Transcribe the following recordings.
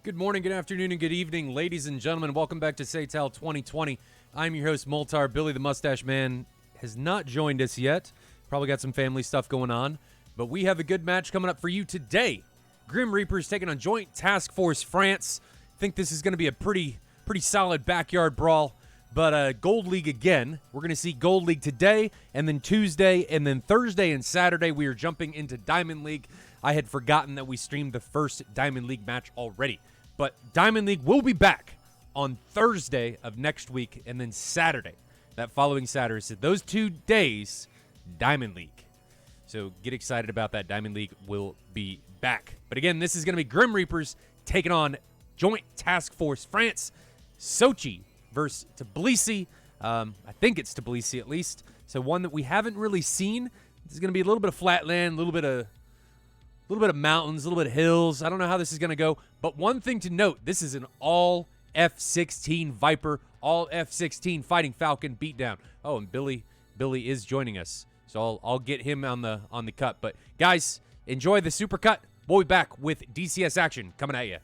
Good morning, good afternoon, and good evening, ladies and gentlemen. Welcome back to SATAL 2020. I'm your host, Moltar. Billy the Mustache Man has not joined us yet. Probably got some family stuff going on. But we have a good match coming up for you today. Grim Reapers taking on Joint Task Force France. Think this is going to be a pretty solid backyard brawl. But Gold League again. We're going to see Gold League today, and then Tuesday, and then Thursday and Saturday we are jumping into Diamond League. I had forgotten that we streamed the first Diamond League match already. But Diamond League will be back on Thursday of next week, and then Saturday, that following Saturday. So those 2 days, Diamond League. So get excited about that. Diamond League will be back. But again, this is going to be Grim Reapers taking on Joint Task Force France. Sochi versus Tbilisi. I think it's Tbilisi at least. So one that we haven't really seen. This is going to be a little bit of flatland, a little bit of mountains, a little bit of hills. I don't know how this is going to go. But one thing to note, this is an all F-16 Viper, all F-16 Fighting Falcon beatdown. Oh, and Billy is joining us. So I'll get him on the cut. But guys, enjoy the super cut. We'll be back with DCS action coming at you.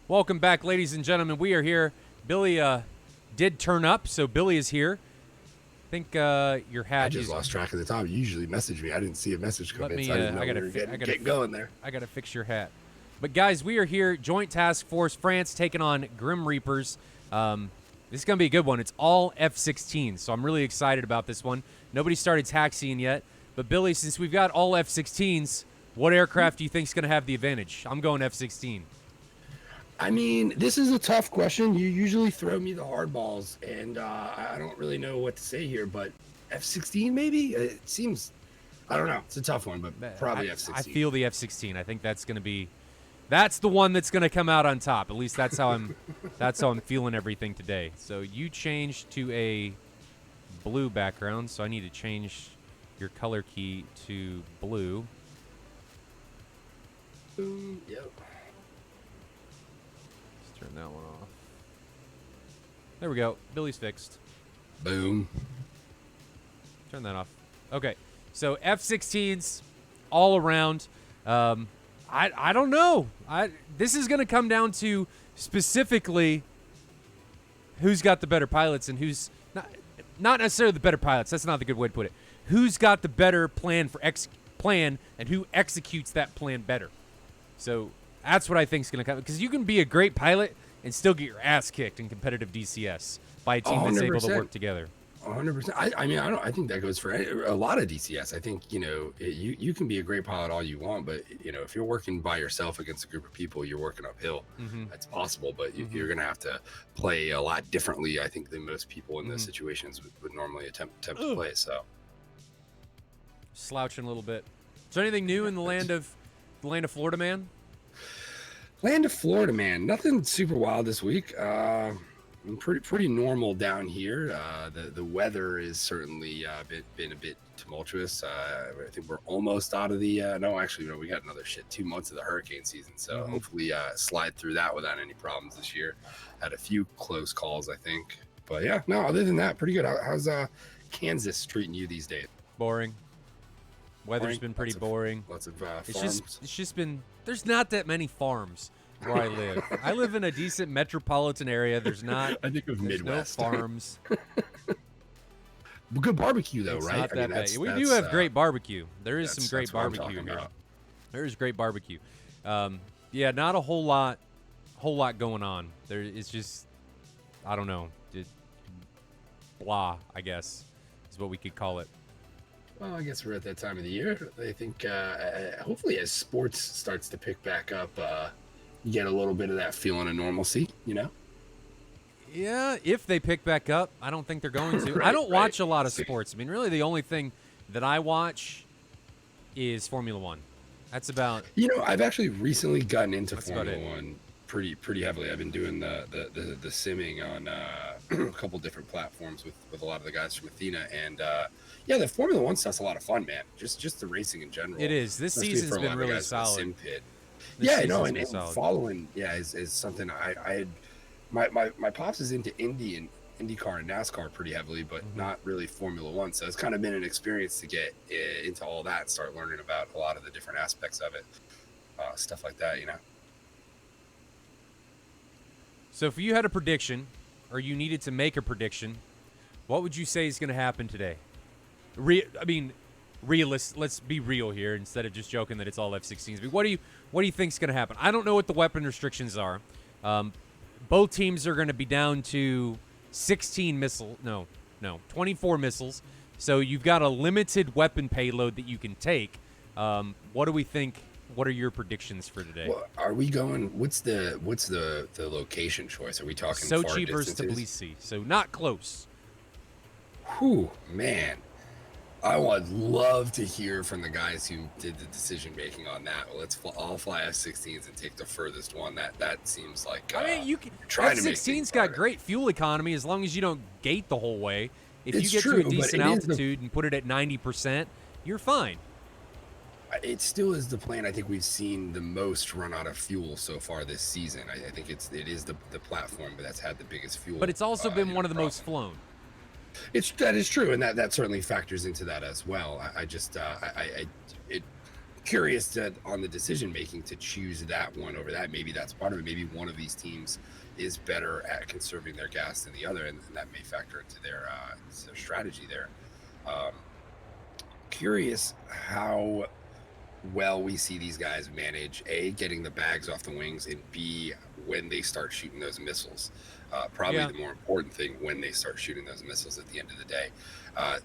Welcome back, ladies and gentlemen. We are here. Billy did turn up, so Billy is here. I think your hat. I just lost track of the time. You usually message me. I didn't see a message come in, so I didn't know we were getting going there. I gotta fix your hat. But guys, we are here. Joint Task Force France taking on Grim Reapers. This is going to be a good one. It's all F-16s, so I'm really excited about this one. Nobody started taxiing yet. But, Billy, since we've got all F-16s, what aircraft do you think is going to have the advantage? I'm going F-16. I mean, this is a tough question. You usually throw me the hard balls, and I don't really know what to say here, but F-16 maybe? It seems, I don't know. It's a tough one, but probably F-16. I feel the F-16. I think that's going to be, that's the one that's going to come out on top. At least that's how I'm feeling everything today. So you changed to a blue background, so I need to change your color key to blue. Yep. Turn that one off. There we go. Billy's fixed. Boom. Turn that off. Okay. So F-16s all around. I don't know. This is going to come down to specifically who's got the better pilots and who's not necessarily the better pilots. That's not the good way to put it. Who's got the better plan and who executes that plan better. So that's what I think is going to come. Because you can be a great pilot and still get your ass kicked in competitive DCS by a team that's able to work together. 100%. I mean, I think that goes for a lot of DCS. I think, you can be a great pilot all you want, but, if you're working by yourself against a group of people, you're working uphill. Mm-hmm. That's possible, but you're going to have to play a lot differently, I think, than most people in those situations would normally attempt to play. So, slouching a little bit. Is there anything new in the land of Florida, man? Land of Florida, man. Nothing super wild this week. Pretty normal down here. The weather is certainly been a bit tumultuous. I think we're almost out of the. No, we got another 2 months of the hurricane season. So hopefully slide through that without any problems this year. Had a few close calls, I think. But yeah, no. Other than that, pretty good. How's Kansas treating you these days? Boring. Weather's been pretty boring. Lots of farms. It's just been. There's not that many farms where I live. I live in a decent metropolitan area. There's not. I think of Midwest. No farms. Good barbecue though, it's right? Not that bad. We do have great barbecue. There is some great barbecue here. About. There is great barbecue. Yeah, not a whole lot going on. There is just, I don't know, blah. I guess is what we could call it. Well, I guess we're at that time of the year. I think hopefully as sports starts to pick back up, you get a little bit of that feeling of normalcy, Yeah, if they pick back up. I don't think they're going to. Right, I don't watch a lot of sports. I mean, really the only thing that I watch is Formula One. That's about... I've actually recently gotten into Formula One pretty heavily. I've been doing the simming on a couple different platforms with a lot of the guys from Athena, and yeah, the Formula One stuff's a lot of fun, man. Just the racing in general. It is. This season's been really solid. Sim pit. Yeah, no, and following is something I had. My pops is into IndyCar and NASCAR pretty heavily, but not really Formula One. So it's kind of been an experience to get into all that and start learning about a lot of the different aspects of it, stuff like that, So if you had a prediction, or you needed to make a prediction, what would you say is going to happen today? Let's be real here instead of just joking that it's all F-16s. But what do you think is going to happen? I don't know what the weapon restrictions are. Both teams are going to be down to 24 missiles. So you've got a limited weapon payload that you can take. What do we think? What are your predictions for today? Well, are we going? What's the location choice? Are we talking Sochi versus Tbilisi? So not close. Whew, man. I would love to hear from the guys who did the decision making on that. Well, I'll fly F-16s and take the furthest one. That seems like you can. F-16's got great fuel economy as long as you don't gate the whole way. If you get to a decent altitude and put it at 90%, you're fine. It still is the plane I think we've seen the most run out of fuel so far this season. I think it is the platform that's had the biggest fuel. But it's also been one of the most flown. That is true, and that certainly factors into that as well. Curious on the decision making to choose that one over that. Maybe that's part of it. Maybe one of these teams is better at conserving their gas than the other, and that may factor into their strategy there. Curious how well we see these guys manage A, getting the bags off the wings, and B, when they start shooting those missiles. Probably the more important thing, when they start shooting those missiles at the end of the day,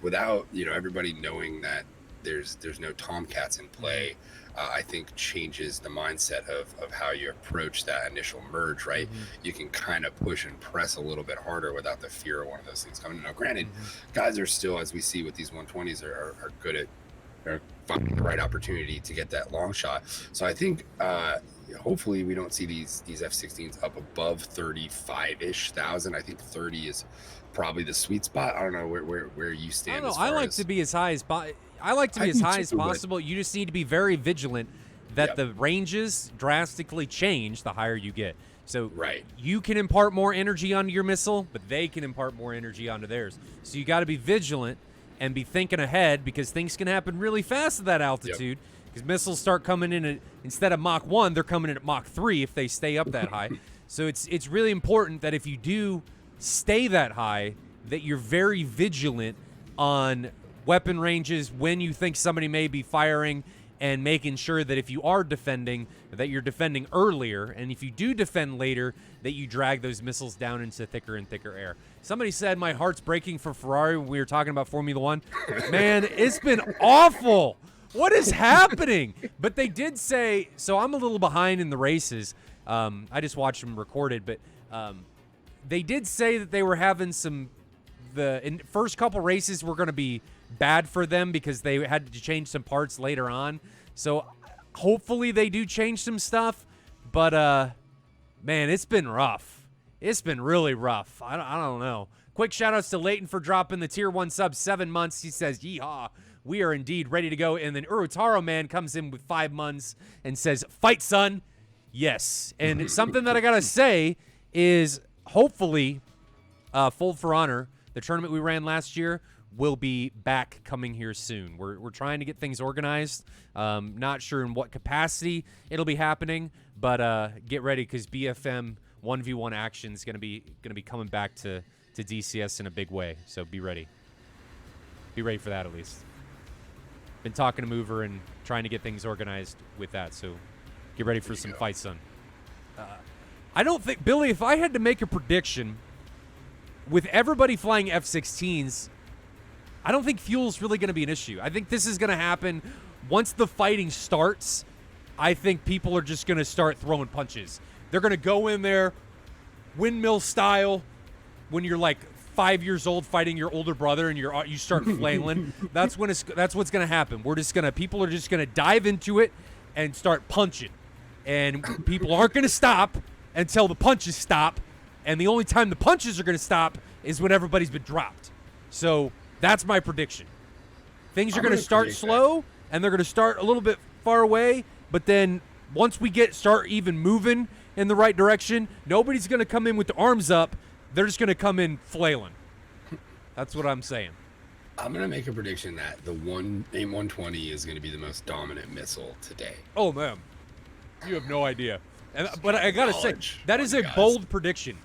without everybody knowing that there's no Tomcats in play. I think changes the mindset of how you approach that initial merge, right? You can kind of push and press a little bit harder without the fear of one of those things coming. Now, granted, guys are still, as we see with these 120s, are good at finding the right opportunity to get that long shot. So I think hopefully we don't see these F-16s up above 35-ish thousand. I think 30 is probably the sweet spot. I don't know where you stand. I don't know. I like to be as high as possible. You just need to be very vigilant that the ranges drastically change the higher you get. So you can impart more energy onto your missile, but they can impart more energy onto theirs. So you got to be vigilant and be thinking ahead, because things can happen really fast at that altitude. Because missiles start coming in at, instead of Mach 1, they're coming in at Mach 3 if they stay up that high. So it's really important that if you do stay that high, that you're very vigilant on weapon ranges, when you think somebody may be firing, and making sure that if you are defending, that you're defending earlier, and if you do defend later, that you drag those missiles down into thicker and thicker air. Somebody said my heart's breaking for Ferrari when we were talking about Formula One. Man, it's been awful. What is happening? But they did say, so I'm a little behind in the races. I just watched them recorded, but they did say that they were having the first couple races were going to be bad for them because they had to change some parts later on. So hopefully they do change some stuff. But, man, it's been rough. It's been really rough. I don't know. Quick shout-outs to Leighton for dropping the Tier 1 sub, 7 months. He says, yeehaw, we are indeed ready to go. And then Urutaro Man comes in with 5 months and says, fight, son. Yes. And something that I got to say is hopefully Fold for Honor, the tournament we ran last year, will be back coming here soon. We're trying to get things organized. Not sure in what capacity it'll be happening, but get ready, because BFM 1v1 action is gonna be coming back to DCS in a big way. So be ready. Be ready for that at least. Been talking to Mover and trying to get things organized with that. So get ready for some fights, son. I don't think, Billy, if I had to make a prediction, with everybody flying F-16s, I don't think fuel's really going to be an issue. I think this is going to happen once the fighting starts. I think people are just going to start throwing punches. They're going to go in there windmill style when you're like 5 years old fighting your older brother and you start flailing. That's what's going to happen. People are just going to dive into it and start punching. And people aren't going to stop until the punches stop. And the only time the punches are going to stop is when everybody's been dropped. So that's my prediction. Things are going to start slow, and they're going to start a little bit far away, but then once we start even moving in the right direction, nobody's going to come in with the arms up. They're just going to come in flailing. That's what I'm saying. I'm going to make a prediction that the AIM-120 is going to be the most dominant missile today. Oh, man. You have no idea. But I got to say, that is a bold prediction.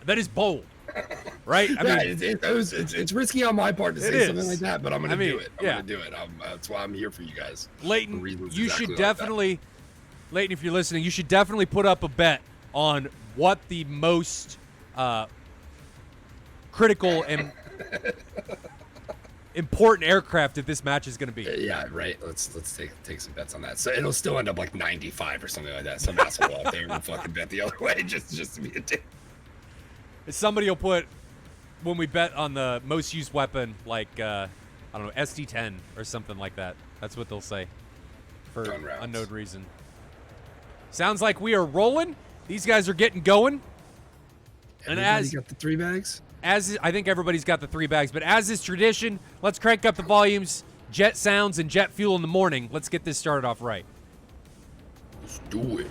That is bold. Right? I mean, it's risky on my part to say something like that, but I'm going to do it. I'm going to do it. That's why I'm here for you guys. Leighton, you should definitely, Leighton, if you're listening, you should definitely put up a bet on what the most critical and important aircraft of this match is going to be. Yeah, right. Let's take some bets on that. So it'll still end up like 95 or something like that. Some asshole out there will fucking bet the other way just to be a dick. Somebody will put, when we bet on the most used weapon, like, I don't know, SD-10 or something like that. That's what they'll say for unknown reason. Sounds like we are rolling. These guys are getting going. Everybody got the 3 bags? I think everybody's got the 3 bags, but as is tradition, let's crank up the volumes. Jet sounds and jet fuel in the morning. Let's get this started off right. Let's do it.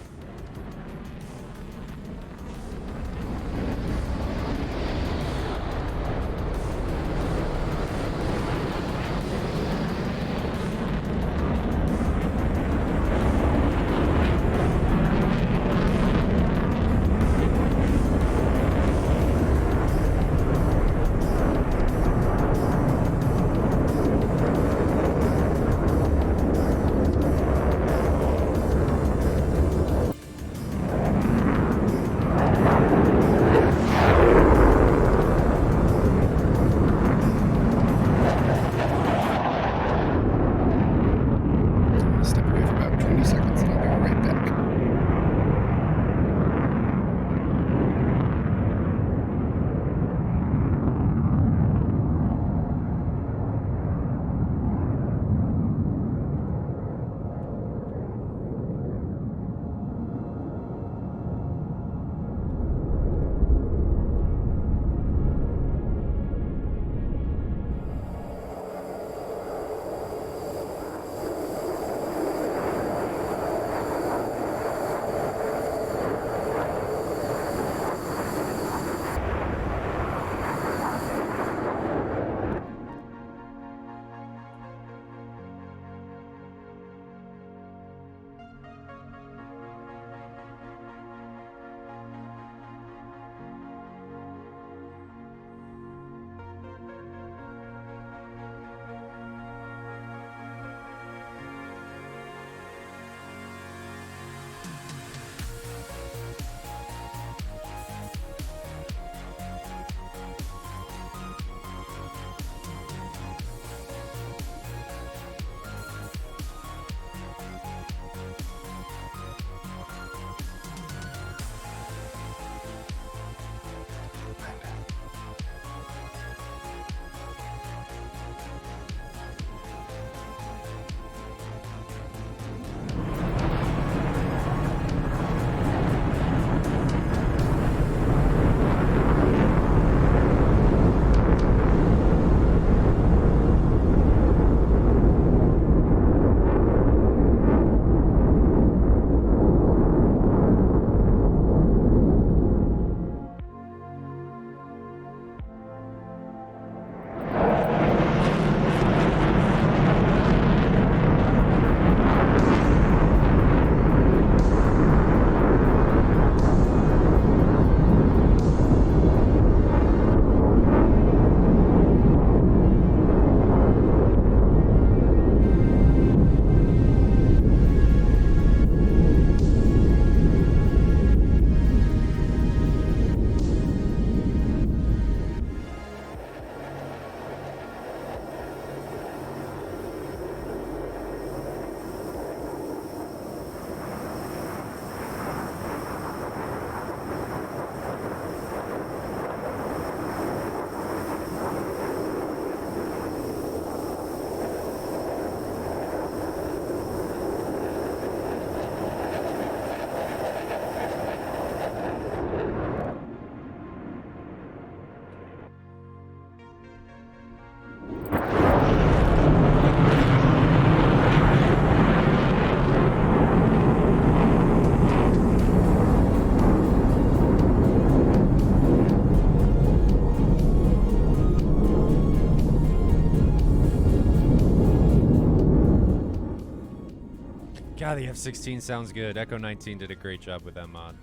God, the F-16 sounds good. Echo 19 did a great job with that mod.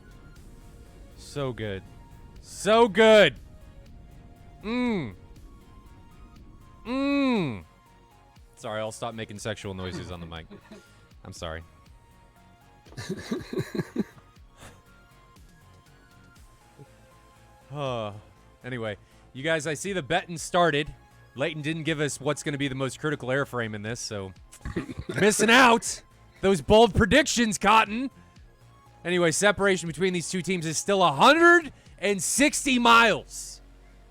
So good. So good. Sorry, I'll stop making sexual noises on the mic. I'm sorry. Anyway, you guys, I see the betting started. Leighton didn't give us what's going to be the most critical airframe in this, so missing out. Those bold predictions, Cotton. Anyway, separation between these two teams is still 160 miles.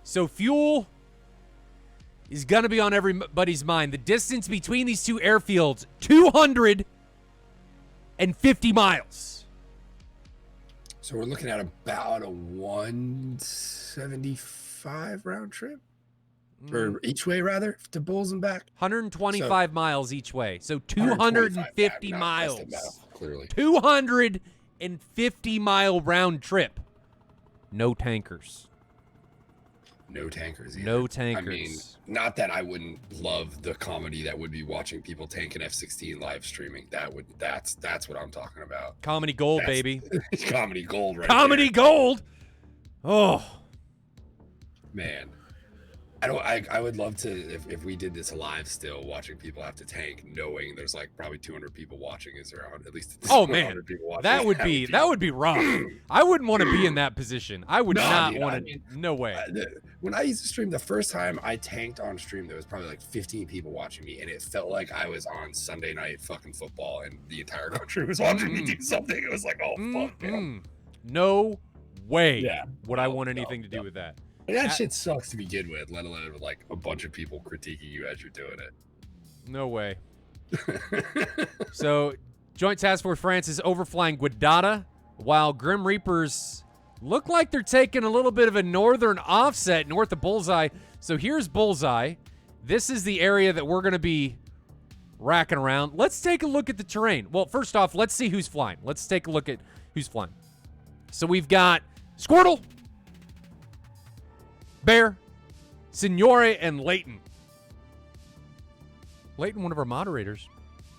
So fuel is going to be on everybody's mind. The distance between these two airfields, 250 miles. So we're looking at about a 175 round trip? Or each way, rather, to Bulls and back? 125 miles each way. So 250 miles. Clearly. 250-mile round trip. No tankers. No tankers either. No tankers. I mean, not that I wouldn't love the comedy that would be watching people tank an F-16 live streaming. That's what I'm talking about. Comedy gold, baby. Comedy gold, right? Comedy gold. Oh, man. I would love to if we did this live still, watching people have to tank, knowing there's like probably 200 people watching. Is there at least? Oh man, that would be rough. I wouldn't want to be in that position. I would not want to. No way. When I used to stream, the first time I tanked on stream, there was probably like 15 people watching me, and it felt like I was on Sunday night fucking football, and the entire country was watching me do something. It was like, oh fuck, man. No way. Yeah. Would I want anything to do with that? That shit sucks to begin with, let alone with like a bunch of people critiquing you as you're doing it. No way. So, Joint Task Force France is overflying Guadada, while Grim Reapers look like they're taking a little bit of a northern offset north of Bullseye. So here's Bullseye. This is the area that we're going to be racking around. Let's take a look at the terrain. Well, first off, let's see who's flying. Let's take a look at who's flying. So we've got Squirtle, Bear, Signore, and Leighton. Leighton, one of our moderators.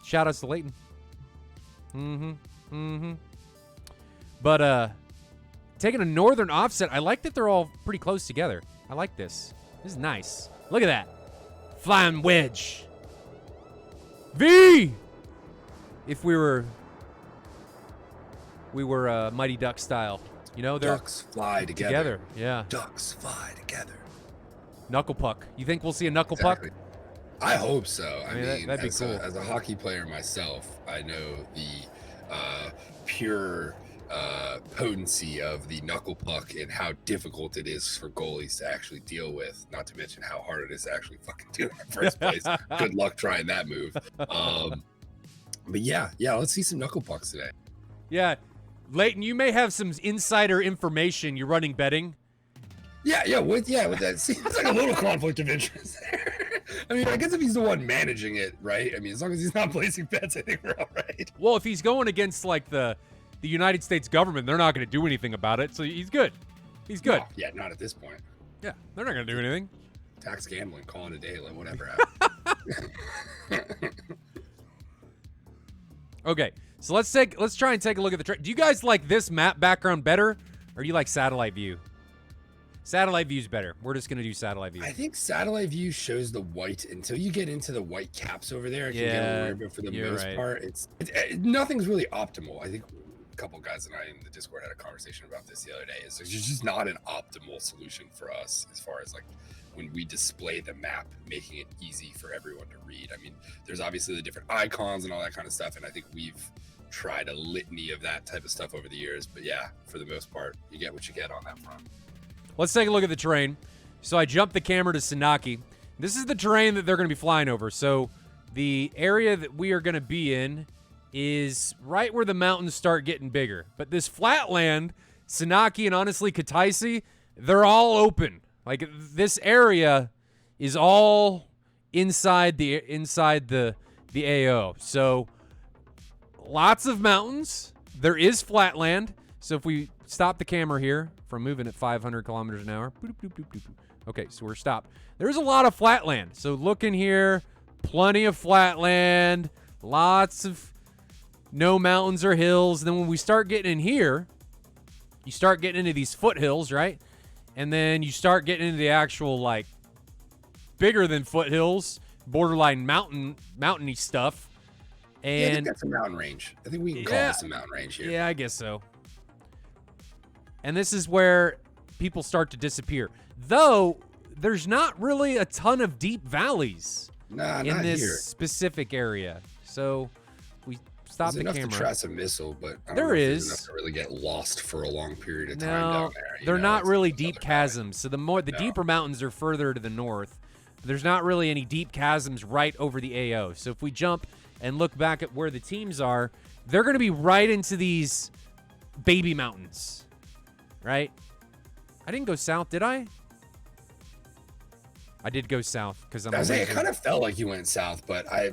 Shout outs to Leighton. But taking a northern offset, I like that they're all pretty close together. I like this. This is nice. Look at that. Flying wedge. V! If we were Mighty Duck style. You know, they're ducks fly together. Yeah. Ducks fly together. Knuckle puck. You think we'll see a knuckle Exactly. puck? I hope so. I mean, that'd be cool. As a hockey player myself, I know the pure potency of the knuckle puck and how difficult it is for goalies to actually deal with. Not to mention how hard it is to actually fucking do it in the first place. Good luck trying that move. But yeah, let's see some knuckle pucks today. Yeah. Leighton, you may have some insider information. You're running betting. Yeah, with that. See, it's like a little conflict of interest there. I mean, I guess if he's the one managing it, right? I mean, as long as he's not placing bets, I think we're all right. Well, if he's going against like the United States government, they're not going to do anything about it. So he's good. He's good. No, yeah, not at this point. Yeah, they're not going to do anything. Tax gambling, call it a day, like whatever. Okay, so let's try and take a look at the do you guys like this map background better, or do you like satellite view? Satellite view's better. We're just gonna do satellite view. I think satellite view shows the white until you get into the white caps over there. It can get a little weird, but for the most part, it's nothing's really optimal. I think a couple guys and I in the Discord had a conversation about this the other day. It's just not an optimal solution for us as far as like when we display the map, making it easy for everyone to read. I mean, there's obviously the different icons and all that kind of stuff, and I think we've tried a litany of that type of stuff over the years. But yeah, for the most part, you get what you get on that front. Let's take a look at the terrain. So I jumped the camera to Sanaki. This is the terrain that they're going to be flying over. So the area that we are going to be in is right where the mountains start getting bigger. But this flatland, Sanaki and honestly Kataisi, they're all open. Like this area is all inside the AO. So lots of mountains. There is flatland. So if we stop the camera here from moving at 500 kilometers an hour. Okay, so we're stopped. There's a lot of flatland. So look in here, plenty of flatland, lots of no mountains or hills. Then when we start getting in here, you start getting into these foothills, right? And then you start getting into the actual, like, bigger than foothills, borderline mountainy stuff. And yeah, I think that's a mountain range. I think we can call this a mountain range here. Yeah, I guess so. And this is where people start to disappear. Though, there's not really a ton of deep valleys in this specific area. So, we stop the camera. There's enough to trace a missile, but I don't there know if is there's enough to really get lost for a long period of time down there. They're not really deep chasms. So the deeper mountains are further to the north. There's not really any deep chasms right over the AO. So if we jump and look back at where the teams are, they're going to be right into these baby mountains, right? I didn't go south, did I? I did go south because I'm. It kind of felt like you went south, but I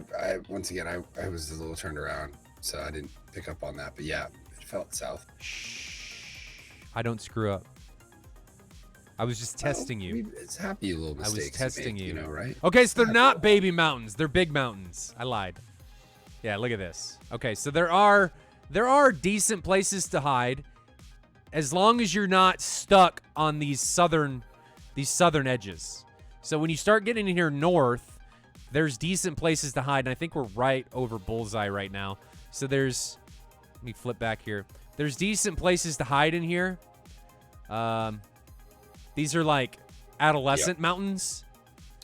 once again I was a little turned around, so I didn't pick up on that. But yeah, it felt south. Shh. I don't screw up. I was just testing you. It's happy little mistakes. I was testing you. You know, right? Okay, so they're not baby mountains. They're big mountains. I lied. Yeah, look at this. Okay, so there are decent places to hide, as long as you're not stuck on these southern edges. So when you start getting in here north, there's decent places to hide, and I think we're right over bullseye right now. So let me flip back here. There's decent places to hide in here. These are like adolescent mountains.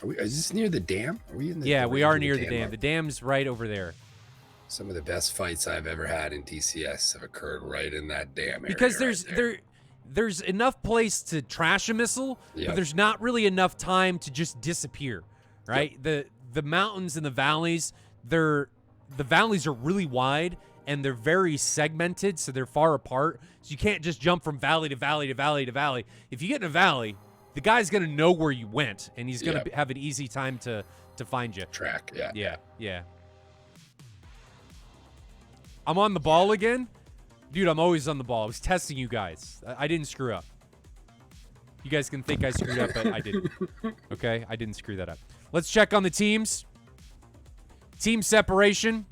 Is this near the dam? Are we in the? Yeah, we are near the dam. The dam's right over there. Some of the best fights I've ever had in DCS have occurred right in that dam area. Because there's enough place to trash a missile, but there's not really enough time to just disappear, right? The mountains and the valleys, the valleys are really wide and they're very segmented, so they're far apart. So you can't just jump from valley to valley to valley to valley. If you get in a valley, the guy's gonna know where you went, and he's gonna have an easy time to find you. Track, yeah. I'm on the ball again. Dude, I'm always on the ball. I was testing you guys. I didn't screw up. You guys can think I screwed up, but I didn't. Okay? I didn't screw that up. Let's check on the teams. Team separation.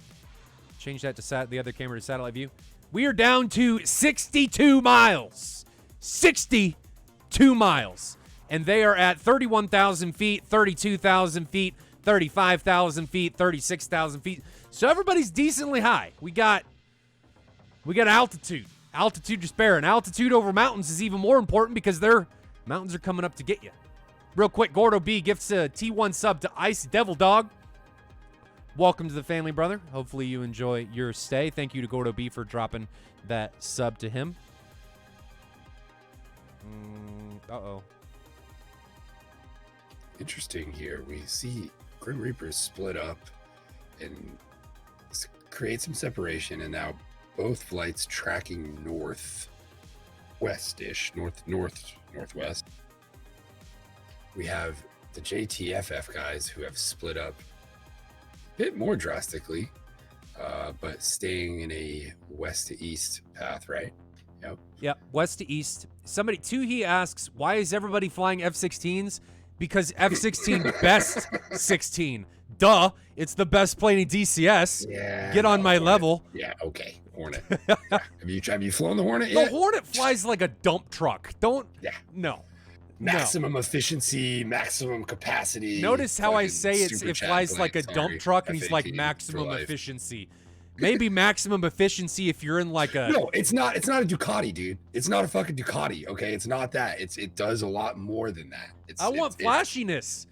Change that to the other camera to satellite view. We are down to 62 miles. 62 miles. And they are at 31,000 feet, 32,000 feet, 35,000 feet, 36,000 feet. So everybody's decently high. We got altitude. Altitude to spare. And altitude over mountains is even more important because their mountains are coming up to get you. Real quick, Gordo B gifts a T1 sub to Ice Devil Dog. Welcome to the family, brother. Hopefully you enjoy your stay. Thank you to Gordo B for dropping that sub to him. Uh-oh. Interesting here. We see Grim Reapers split up and create some separation, and now both flights tracking northwest-ish, northwest. We have the JTFF guys who have split up a bit more drastically, but staying in a west to east path, right? Yep, west to east. Somebody, Tuhi asks, why is everybody flying F-16s? Because F-16 best 16. Duh, it's the best plane in DCS. Yeah. Get on my level. Yeah, okay. Hornet. Have you flown the Hornet The yet? Hornet flies like a dump truck. No. Maximum efficiency, maximum capacity. Notice how I say it flies like a dump truck, and he's like maximum efficiency. Maybe maximum efficiency if you're in like a... No, it's not a Ducati, dude. It's not a fucking Ducati, okay? It's not that. It does a lot more than that. I want flashiness.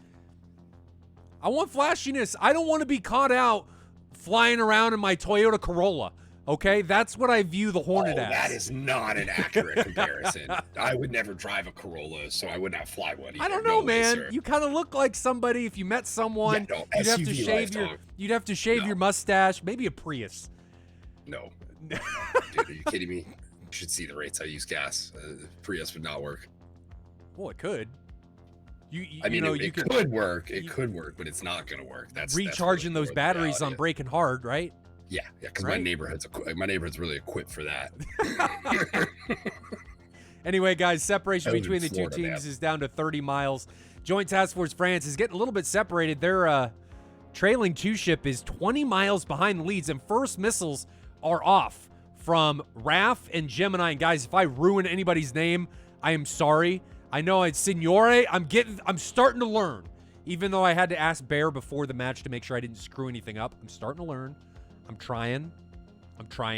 I want flashiness. I don't want to be caught out flying around in my Toyota Corolla. Okay, that's what I view the Hornet as. That is not an accurate comparison. I would never drive a Corolla, so I would not fly one either. I don't know, man. You kind of look like somebody. If you met someone, you'd have to shave your mustache. Maybe a Prius. No, dude, are you kidding me? You should see the rates I use gas. Prius would not work. Well, it could. It could work. It could work, but it's not going to work. That's recharging those batteries on braking hard, right? Yeah, because my neighborhood's really equipped for that. Anyway, guys, separation between the two teams is down to 30 miles. Joint Task Force France is getting a little bit separated. Their trailing two ship is 20 miles behind the leads, and first missiles are off from Raph and Gemini. And guys, if I ruin anybody's name, I am sorry. I know it's Signore. I'm starting to learn. Even though I had to ask Bear before the match to make sure I didn't screw anything up, I'm starting to learn. I'm trying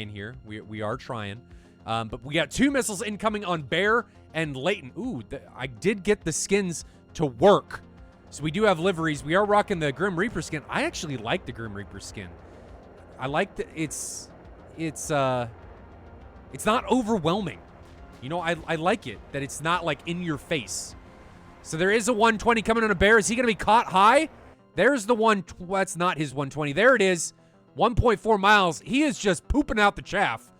here. We are trying. But we got 2 missiles incoming on Bear and Leighton. Ooh, I did get the skins to work. So we do have liveries. We are rocking the Grim Reaper skin. I actually like the Grim Reaper skin. I like that it's not overwhelming. You know, I like it that it's not like in your face. So there is a 120 coming on a Bear. Is he going to be caught high? There's the one. That's not his 120. There it is. 1.4 miles. He is just pooping out the chaff.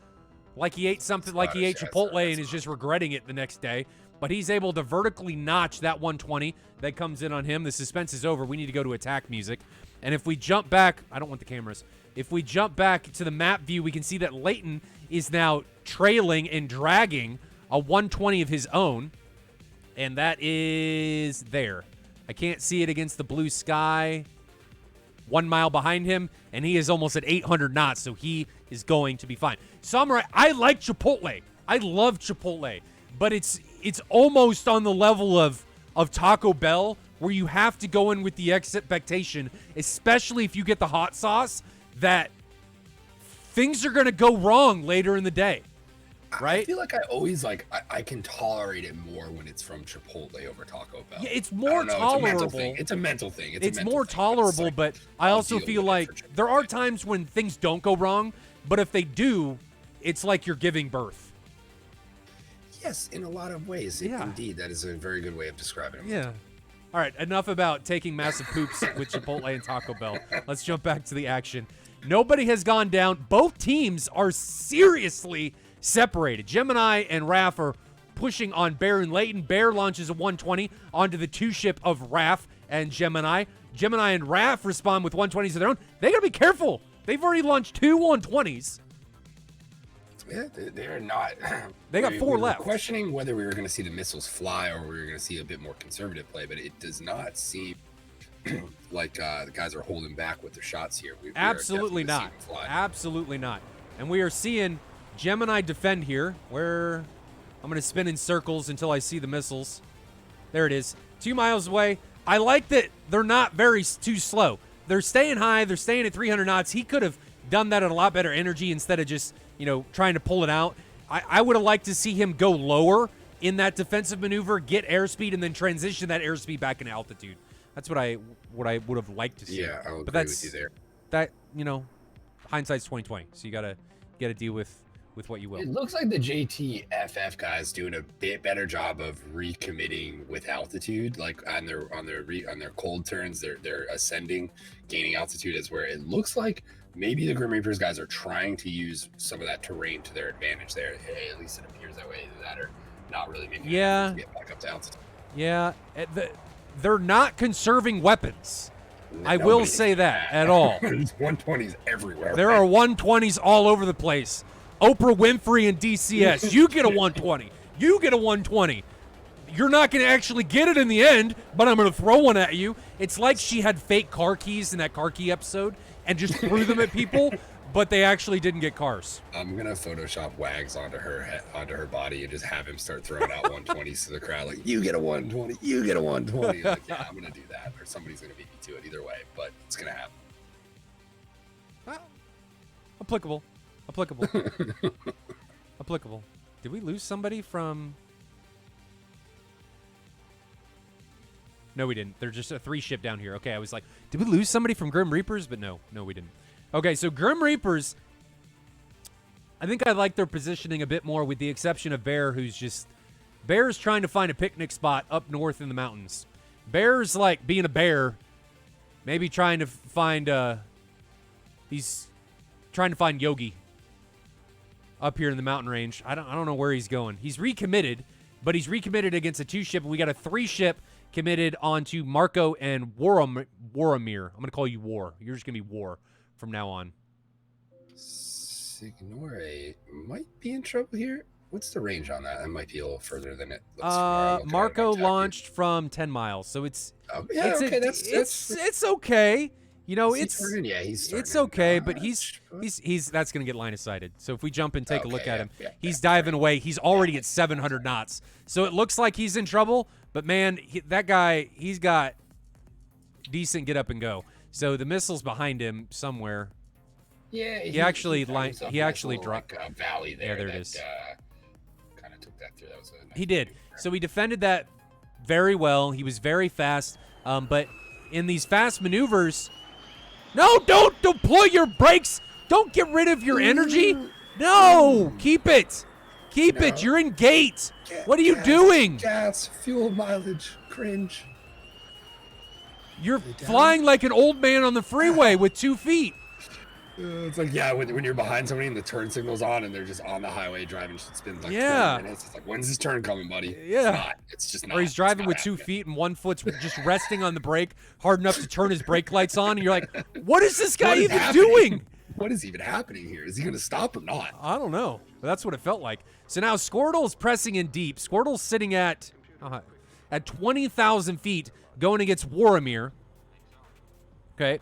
Like he ate something, like he ate Chipotle and is just regretting it the next day. But he's able to vertically notch that 120 that comes in on him. The suspense is over. We need to go to attack music. And if we jump back, I don't want the cameras. If we jump back to the map view, we can see that Leighton is now trailing and dragging a 120 of his own. And that is there. I can't see it against the blue sky. 1 mile behind him, and he is almost at 800 knots, so he is going to be fine. Samurai, I like Chipotle. I love Chipotle, but it's almost on the level of Taco Bell, where you have to go in with the expectation, especially if you get the hot sauce, that things are going to go wrong later in the day. Right? I feel like I always I can tolerate it more when it's from Chipotle over Taco Bell. Yeah, it's more tolerable. It's a mental thing. It's more tolerable, but I also feel like there are times when things don't go wrong, but if they do, it's like you're giving birth. Yes, in a lot of ways. Yeah. Indeed, that is a very good way of describing it. Yeah. All right, enough about taking massive poops with Chipotle and Taco Bell. Let's jump back to the action. Nobody has gone down. Both teams are seriously separated. Gemini and Raph are pushing on Bear and Leighton. Bear launches a 120 onto the 2-ship of Raph and Gemini. Gemini and Raph respond with 120s of their own. They gotta be careful. They've already launched 2 120s. Yeah, they're not. They got 4 left. We were questioning whether we were going to see the missiles fly or we were going to see a bit more conservative play, but it does not seem like the guys are holding back with their shots here. Absolutely not. Absolutely not. And we are seeing Gemini defend here, where I'm going to spin in circles until I see the missiles. There it is. 2 miles away. I like that they're not too slow. They're staying high. They're staying at 300 knots. He could have done that at a lot better energy instead of just, trying to pull it out. I would have liked to see him go lower in that defensive maneuver, get airspeed, and then transition that airspeed back into altitude. That's what I would have liked to see. Yeah, I would agree with you there. That, hindsight's 2020. So you gotta deal with what you will. It looks like the JTFF guys doing a bit better job of recommitting with altitude, like on their cold turns, they're ascending, gaining altitude is where it looks like maybe the Grim Reapers guys are trying to use some of that terrain to their advantage there. Hey, at least it appears that way. That are not really making an effort to get back up to altitude. Yeah, they're not conserving weapons. I will say that at all. There's 120s everywhere. There are 120s all over the place. Oprah Winfrey and DCS. You get a 120. You get a 120. You're not going to actually get it in the end, but I'm going to throw one at you. It's like she had fake car keys in that car key episode and just threw them at people, but they actually didn't get cars. I'm going to Photoshop Wags onto her body and just have him start throwing out 120s to the crowd. Like, you get a 120. You get a 120. Like, yeah, I'm going to do that. Or somebody's going to beat me to it either way, but it's going to happen. Well, applicable. Applicable. Did we lose somebody from... No, we didn't. They're just a 3-ship down here. Okay, I was like, did we lose somebody from Grim Reapers? But no, we didn't. Okay, so Grim Reapers, I think I like their positioning a bit more with the exception of Bear, Bear's trying to find a picnic spot up north in the mountains. Bear's like being a bear, maybe trying to find, he's trying to find Yogi up here in the mountain range. I don't know where he's going. He's recommitted, but he's recommitted against a 2-ship. We got a 3-ship committed onto Marco and Waromir. I'm going to call you War. You're just going to be War from now on. Signore might be in trouble here. What's the range on that? That might be a little further than it looks. Marco launched from 10 miles, so it's okay. It's okay. You know, Is he turning? Yeah, he's starting it's to okay, but notch. he's that's going to get line of sighted. So if we jump and take a look Okay, at him, yeah, he's diving away. He's already at 700 knots. So it looks like he's in trouble, but man, that guy, he's got decent get up and go. So the missile's behind him somewhere. Yeah, He actually dropped a valley there. Yeah, there it is. Kind of took that through. That was a nice He did. maneuver. So he defended that very well. He was very fast. But in these fast maneuvers, no, don't deploy your brakes. Don't get rid of your energy. No, keep it. Keep it. You're in gate. What are you doing? Gas, fuel mileage, cringe. You're flying like an old man on the freeway with 2 feet. It's like, yeah, when you're behind somebody and the turn signal's on and they're just on the highway driving, shit spins like 20 minutes. It's like, when's this turn coming, buddy? Yeah. It's just not. Or he's driving with 2 feet and 1 foot's just resting on the brake hard enough to turn his brake lights on. And you're like, what is this guy even doing? What is even happening here? Is he going to stop or not? I don't know. But that's what it felt like. So now Squirtle's pressing in deep. Squirtle's sitting at 20,000 feet going against Warhamir. Okay.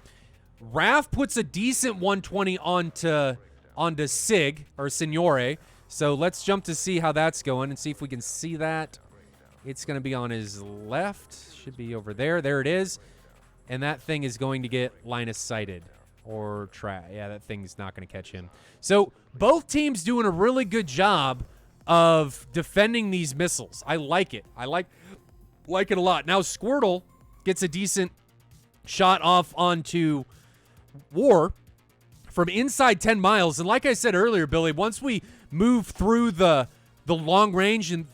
Raph puts a decent 120 onto Sig, or Signore. So let's jump to see how that's going and see if we can see that. It's going to be on his left. Should be over there. There it is. And that thing is going to get line of sighted. Or yeah, that thing's not going to catch him. So both teams doing a really good job of defending these missiles. I like it. I like it a lot. Now Squirtle gets a decent shot off onto War from inside 10 miles. And like I said earlier, Billy, once we move through the long range, and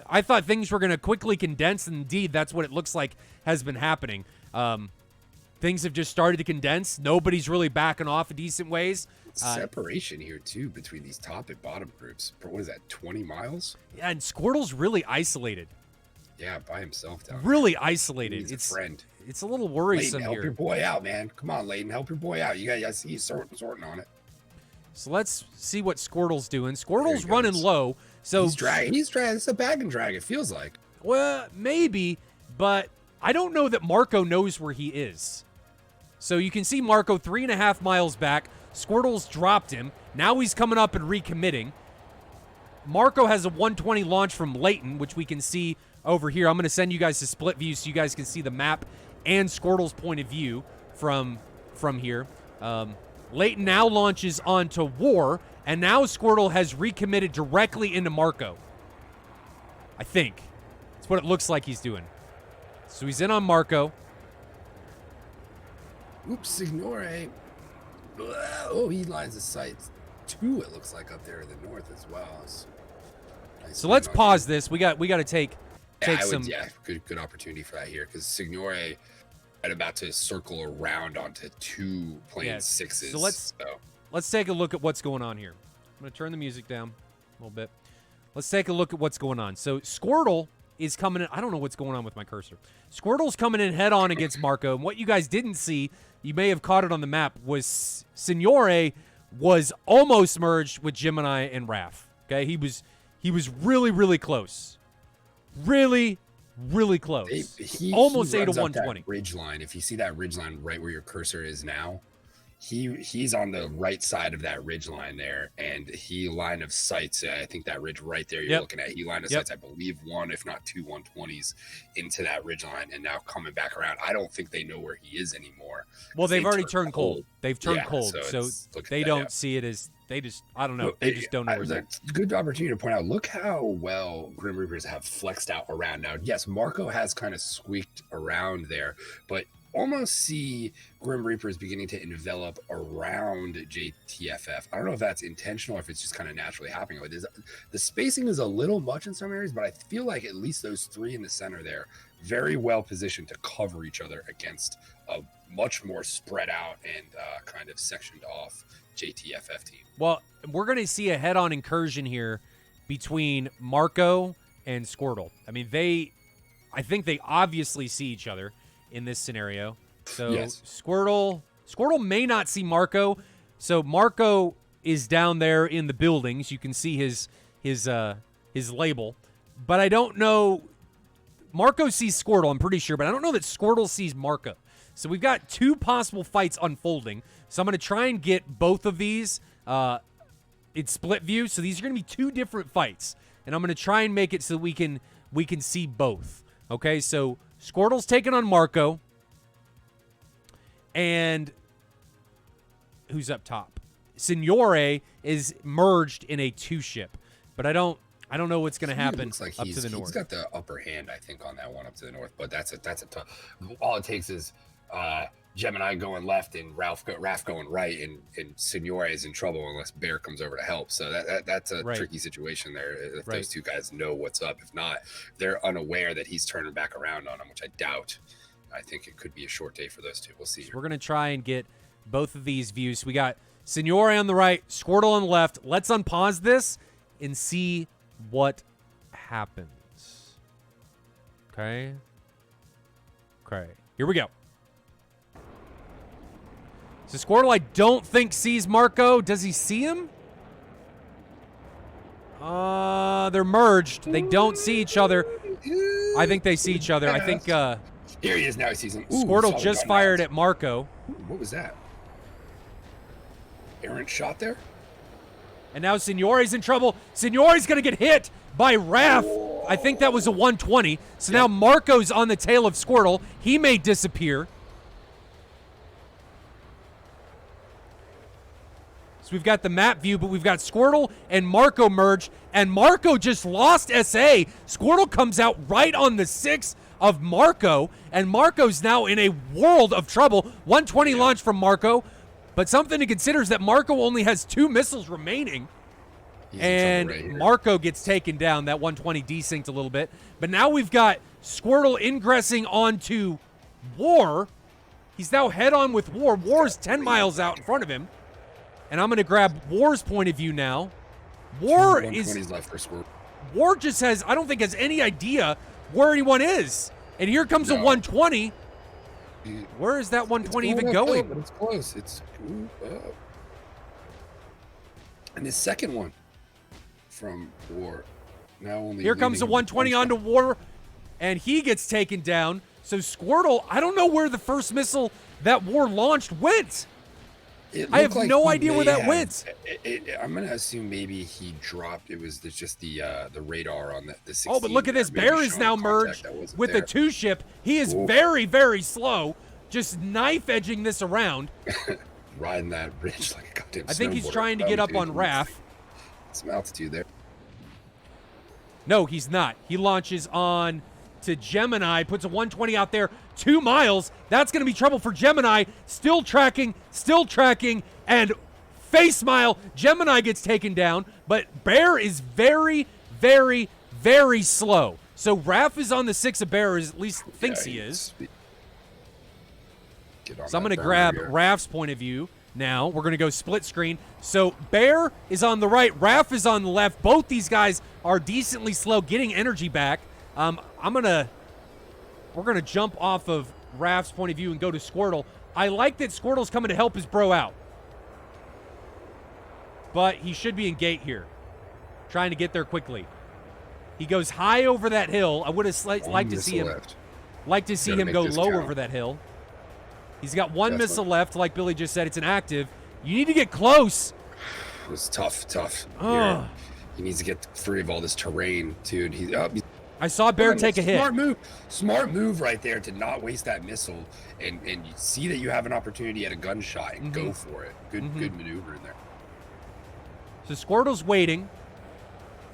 I thought things were going to quickly condense, and indeed that's what it looks like has been happening. Things have just started to condense. Nobody's really backing off in decent ways. Separation here, too, between these top and bottom groups. What is that, 20 miles? Yeah, and Squirtle's really isolated. Yeah, by himself down Really isolated. It's a friend. It's a little worrisome Layton, help here. your boy out, man. Come on, Layton, help your boy out. I see you sorting on it. So let's see what Squirtle's doing. Squirtle's There he running goes. low. So He's dragging. It's a bag and drag, it feels like. Well, maybe, but I don't know that Marco knows where he is. So you can see Marco 3.5 miles back. Squirtle's dropped him. Now he's coming up and recommitting. Marco has a 120 launch from Layton, which we can see over here. I'm going to send you guys to split view so you guys can see the map and Squirtle's point of view from here. Layton now launches onto War, and now Squirtle has recommitted directly into Marco. I think. That's what it looks like he's doing. So he's in on Marco. Oops, Signore. Oh, he lines of sight. 2, it looks like, up there in the north as well. Nice. So let's pause this. We got to take some. Good opportunity for that here, because Signore right about to circle around onto 2 plane 6s. So let's take a look at what's going on here. I'm going to turn the music down a little bit. Let's take a look at what's going on. So Squirtle is coming in. I don't know what's going on with my cursor. Squirtle's coming in head on against Marco. And what you guys didn't see, you may have caught it on the map, was Signore was almost merged with Gemini and Raph. Okay, he was really, really close. Really, really close. Almost he 8 to runs up 120. that ridge line. If you see that ridge line right where your cursor is now, he's on the right side of that ridge line there, and he line of sights. I think that ridge right there you're looking at. He line of sights, I believe, 1 if not 2 120s into that ridge line, and now coming back around. I don't think they know where he is anymore. Well, they've already turned cold. They've turned cold, so they don't see it as they just. I don't know. They just don't know where they're. Good opportunity to point out. Look how well Grim Reapers have flexed out around now. Yes, Marco has kind of squeaked around there, but almost see Grim Reapers beginning to envelop around JTFF. I don't know if that's intentional or if it's just kind of naturally happening. The spacing is a little much in some areas, but I feel like at least those 3 in the center there, very well positioned to cover each other against a much more spread out and kind of sectioned off JTFF team. Well, we're going to see a head-on incursion here between Marco and Squirtle. I mean, I think they obviously see each other in this scenario. So Squirtle may not see Marco. So Marco is down there in the buildings. You can see his label. But I don't know. Marco sees Squirtle, I'm pretty sure, but I don't know that Squirtle sees Marco. So we've got 2 possible fights unfolding. So I'm going to try and get both of these in split view. So these are going to be 2 different fights. And I'm going to try and make it so we can see both. Okay, so Squirtle's taking on Marco. And who's up top? Signore is merged in a 2-ship. But I don't know what's going to happen looks like up to the north. He's got the upper hand, I think, on that one up to the north. But that's a tough. All it takes is Gemini going left and Raph going right, and Signore is in trouble unless Bear comes over to help. So that's a tricky situation there. If those 2 guys know what's up, if not, they're unaware that he's turning back around on them, which I doubt. I think it could be a short day for those 2. We'll see. So we're gonna try and get both of these views. We got Signore on the right, Squirtle on the left. Let's unpause this and see what happens. Okay. Here we go. So Squirtle, I don't think sees Marco. Does he see him? They're merged. They don't see each other. I think they see each other. I think here he is now. He sees him. Squirtle just fired at Marco. What was that? Errant shot there? And now Signore's in trouble. Signore's going to get hit by Raph. I think that was a 120. So now Marco's on the tail of Squirtle. He may disappear. So we've got the map view, but we've got Squirtle and Marco merged. And Marco just lost SA. Squirtle comes out right on the 6 of Marco. And Marco's now in a world of trouble. 120 launch from Marco. But something to consider is that Marco only has 2 missiles remaining. And Marco gets taken down. That 120 desynced a little bit. But now we've got Squirtle ingressing onto War. He's now head-on with War. War's 10 miles out in front of him. And I'm going to grab War's point of view now. War is... left for Squirtle. War just has, I don't think, has any idea where anyone is. And here comes a 120. Where is that 120 even going? But it's close. It's and his second one from War. Now only here comes the 120 onto War, and he gets taken down. So Squirtle, I don't know where the first missile that War launched went. I have no idea where that went. I'm gonna assume maybe he dropped. It was just the radar on the 16. Oh, but look at this. Bear is now merged with the 2-ship. He is very, very slow, just knife edging this around. Riding that ridge like a goddamn I think he's trying to get up on Raph. Some altitude there. No, he's not. He launches on to Gemini, puts a 120 out there, 2 miles. That's going to be trouble for Gemini. Still tracking, and face smile. Gemini gets taken down, but Bear is very, very, very slow. So Raph is on the 6 of Bear, or at least thinks he is. So I'm going to grab Raph's point of view now. We're going to go split screen. So Bear is on the right, Raph is on the left. Both these guys are decently slow, getting energy back. We're gonna jump off of Raph's point of view and go to Squirtle. I like that Squirtle's coming to help his bro out, but he should be in gate here, trying to get there quickly. He goes high over that hill. I would have liked to see him go low over that hill. He's got one missile left, like Billy just said. It's an active. You need to get close. It was tough. He needs to get free of all this terrain, dude. I saw Bear take a hit. Smart move right there to not waste that missile, and you see that you have an opportunity at a gunshot and go for it. Good maneuver in there. So Squirtle's waiting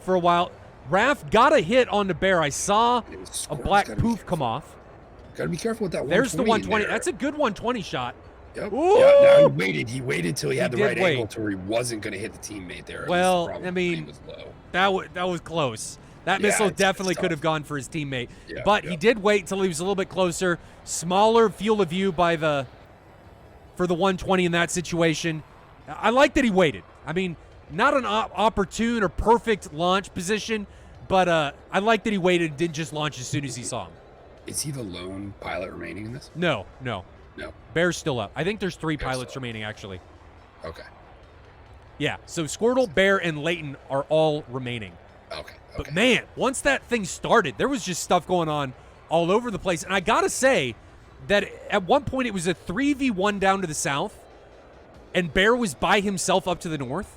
for a while. Raph got a hit on the Bear. I saw a black poof come off. Gotta be careful with that 120. There's the 120. That's a good 120 shot. Yep. Yeah, now he waited till he had the right angle to where he wasn't going to hit the teammate there. Well, I mean, that was close. That missile definitely could have gone for his teammate. But he did wait till he was a little bit closer. Smaller field of view for the 120 in that situation. I like that he waited. I mean, not an opportune or perfect launch position, but I like that he waited and didn't just launch as soon as he saw him. Is he the lone pilot remaining in this? No. Bear's still up. I think there's 3 Bear's pilots remaining, actually. Okay. Yeah, so Squirtle, Bear, and Leighton are all remaining. Okay. But man, once that thing started, there was just stuff going on all over the place. And I gotta say, that at one point it was a 3v1 down to the south, and Bear was by himself up to the north,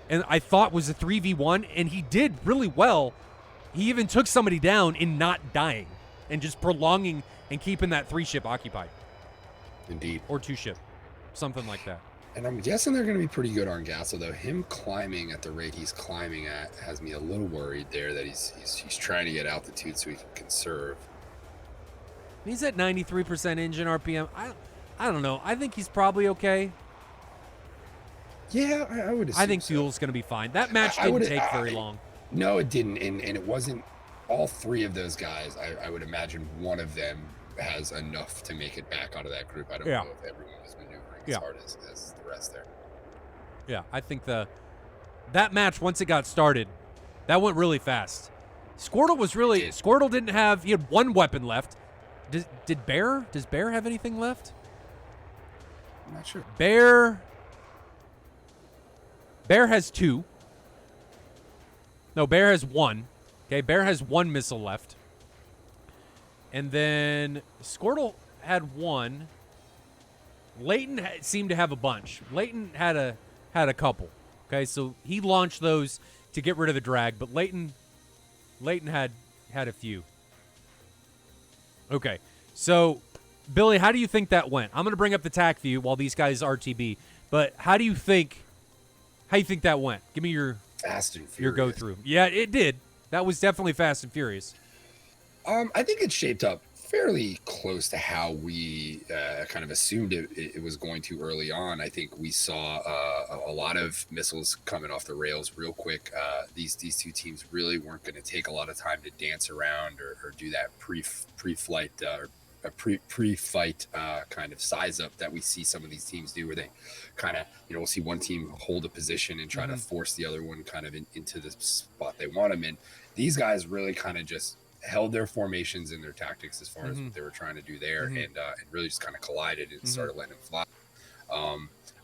and I thought was a 3v1, and he did really well. He even took somebody down in not dying and just prolonging and keeping that 3-ship occupied. Indeed. Or 2-ship. Something like that. And I'm guessing they're going to be pretty good on gas, although him climbing at the rate he's climbing at has me a little worried there that he's trying to get altitude so he can conserve. He's at 93% engine RPM. I don't know. I think he's probably okay. Yeah, I would assume I think so. fuel's going to be fine. That match didn't take very long. No, it didn't. And it wasn't all three of those guys. I would imagine one of them has enough to make it back out of that group. I don't know if everyone was maneuvering as hard as the rest there. Yeah, I think that match, once it got started, that went really fast. Squirtle didn't have, he had one weapon left. Does Bear have anything left? I'm not sure. Bear has 2. No, Bear has 1. Okay, Bear has 1 missile left. And then Squirtle had 1. Leighton seemed to have a bunch. Leighton had a couple. Okay, so he launched those to get rid of the drag, but Leighton had a few. Okay, so Billy, how do you think that went? I'm going to bring up the TAC view while these guys RTB, but how do you think that went? Give me your Fast and Furious. Your go through. Yeah, it did. That was definitely Fast and Furious. I think it shaped up fairly close to how we kind of assumed it was going to early on. I think we saw a lot of missiles coming off the rails real quick. These two teams really weren't going to take a lot of time to dance around or do that pre-flight pre-fight kind of size up that we see some of these teams do, where they kind of, we'll see one team hold a position and try to force the other one kind of into the spot they want them in. These guys really kind of just held their formations and their tactics as far as what they were trying to do there, and really just kind of collided and started letting them fly.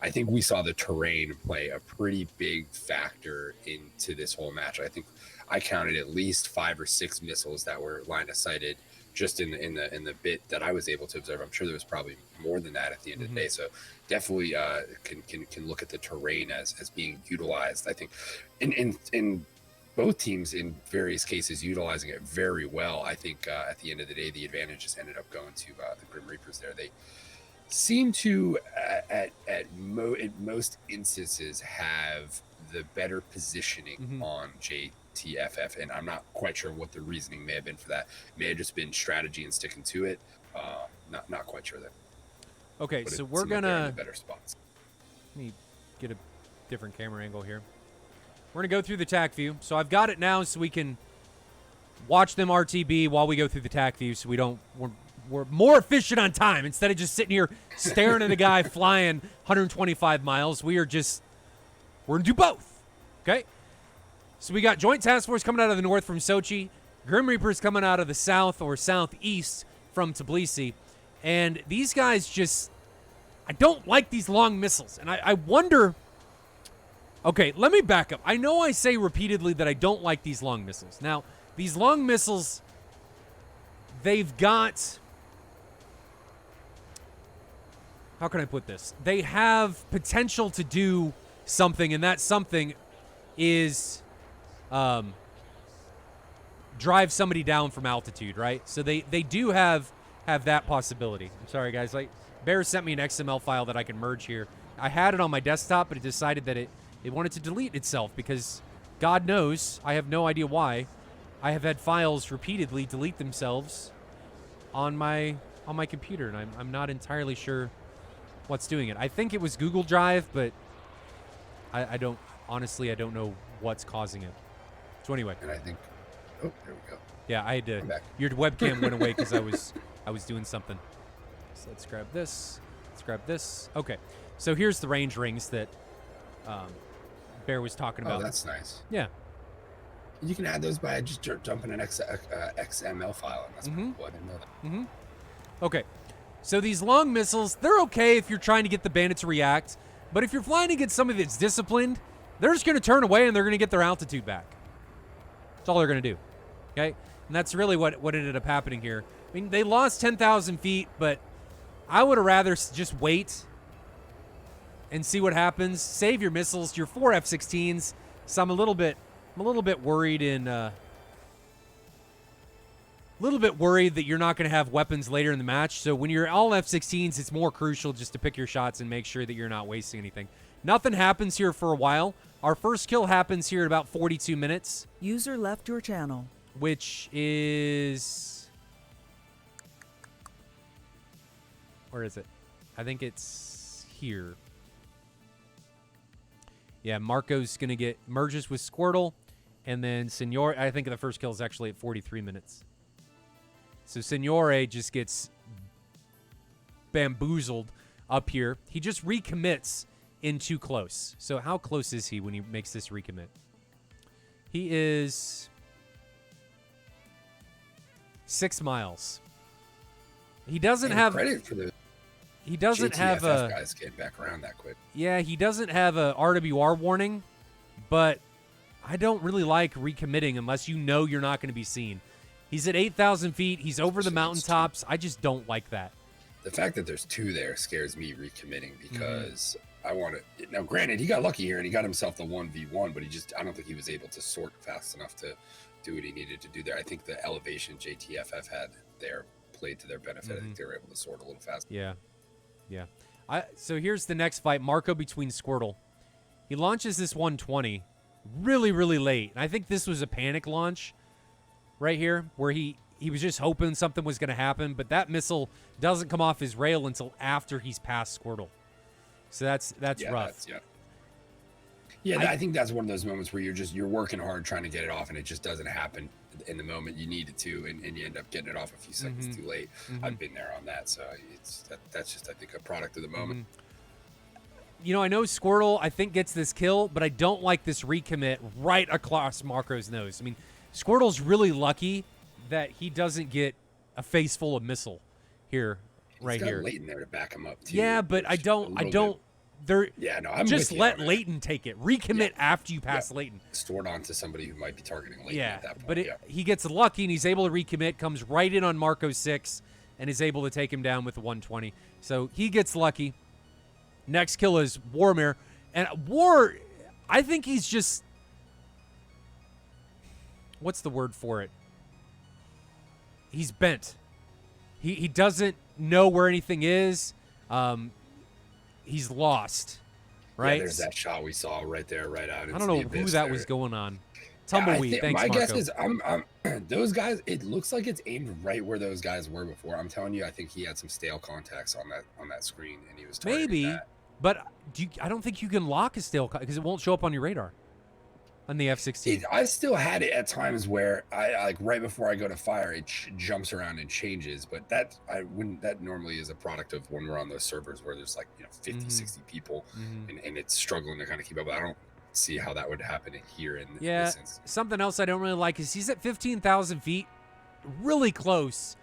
I think we saw the terrain play a pretty big factor into this whole match. I think I counted at least 5 or 6 missiles that were line of sighted just in the bit that I was able to observe. I'm sure there was probably more than that at the end of the day. So definitely can look at the terrain as being utilized. I think in both teams in various cases utilizing it very well. I think at the end of the day, the advantage just ended up going to the Grim Reapers there. They seem to in most instances have the better positioning on JTFF, and I'm not quite sure what the reasoning may have been for that. It may have just been strategy and sticking to it. Not quite sure there. Okay, but so we're gonna like they're in the better spots. Let me get a different camera angle here. We're gonna go through the TAC view. So I've got it now, so we can watch them RTB while we go through the TAC view, so we're more efficient on time. Instead of just sitting here staring at a guy flying 125 miles, we're gonna do both. Okay? So we got Joint Task Force coming out of the north from Sochi, Grim Reapers coming out of the south or southeast from Tbilisi. And these guys I don't like these long missiles. And I wonder, okay, let me back up. I know I say repeatedly that I don't like these long missiles. Now, these long missiles, they've got, how can I put this? They have potential to do something, and that something is drive somebody down from altitude, right? So they do have that possibility. I'm sorry, guys. Bear sent me an XML file that I can merge here. I had it on my desktop, but it decided that it wanted to delete itself because God knows, I have no idea why, I have had files repeatedly delete themselves on my computer, and I'm not entirely sure what's doing it. I think it was Google Drive, but I don't know what's causing it. So anyway. And I think, there we go. Yeah, I had to. Your webcam went away because I was doing something. So let's grab this. Let's grab this. Okay. So here's the range rings that Bear was talking about. Oh, that's nice. Yeah. You can add those by just jumping an XML file, and that's pretty cool. I didn't know that. Okay. So these long missiles, they're okay if you're trying to get the bandit to react, but if you're flying against somebody that's disciplined, they're just going to turn away and they're going to get their altitude back. That's all they're going to do. Okay? And that's really what ended up happening here. I mean, they lost 10,000 feet, but I would have rather just wait and see what happens. Save your missiles, your 4 F-16s. So I'm a little bit worried that you're not going to have weapons later in the match. So when you're all F-16s, it's more crucial just to pick your shots and make sure that you're not wasting anything. Nothing happens here for a while. Our first kill happens here at about 42 minutes. User left your channel. Which is... Where is it? I think it's here. Yeah, Marco's going to get merges with Squirtle. And then Signore, I think the first kill is actually at 43 minutes. So Signore just gets bamboozled up here. He just recommits in too close. So how close is he when he makes this recommit? He is 6 miles. He doesn't have credit for the. He doesn't JTFF have a guys getting back around that quick. Yeah, he doesn't have a RWR warning, but I don't really like recommitting unless you know you're not going to be seen. He's at 8,000 feet. He's over the mountaintops. I just don't like that. The fact that there's 2 there scares me recommitting because I want to. Now, granted, he got lucky here and he got himself the 1v1, but I don't think he was able to sort fast enough to do what he needed to do there. I think the elevation JTFF had there played to their benefit. I think they were able to sort a little faster. Yeah. Yeah. So here's the next fight. Marco between Squirtle. He launches this 120 really, really late. And I think this was a panic launch right here where he was just hoping something was going to happen. But that missile doesn't come off his rail until after he's past Squirtle. So that's rough. I think that's one of those moments where you're working hard trying to get it off and it just doesn't happen in the moment you need it to, and you end up getting it off a few seconds too late. I've been there on that, so that's just, I think, a product of the moment. You know, I know Squirtle, I think, gets this kill, but I don't like this recommit right across Marco's nose. I mean, Squirtle's really lucky that he doesn't get a face full of missile here, right He's got here. Leighton there to back him up too. Yeah, but I don't. I'm just let Leighton take it. Recommit after you pass Leighton. Stored onto somebody who might be targeting Leighton at that point. But he gets lucky and he's able to recommit, comes right in on Marco's 6, and is able to take him down with the 120. So he gets lucky. Next kill is Warmare. And War, I think he's just... What's the word for it? He's bent. He doesn't know where anything is. He's lost, right? Yeah, there's that shot we saw right there, right out. I don't know who that was going on. Tumbleweed. Thanks, my Marco. guess is, those guys. It looks like it's aimed right where those guys were before. I'm telling you, I think he had some stale contacts on that screen, and he was targeting that. But I don't think you can lock a stale because it won't show up on your radar on the F-16. I still had it at times where I like right before I go to fire, it jumps around and changes. But that normally is a product of when we're on those servers where there's like 50, 60 people, and it's struggling to kind of keep up. I don't see how that would happen here in this instance. Something else I don't really like is he's at 15,000 feet, really close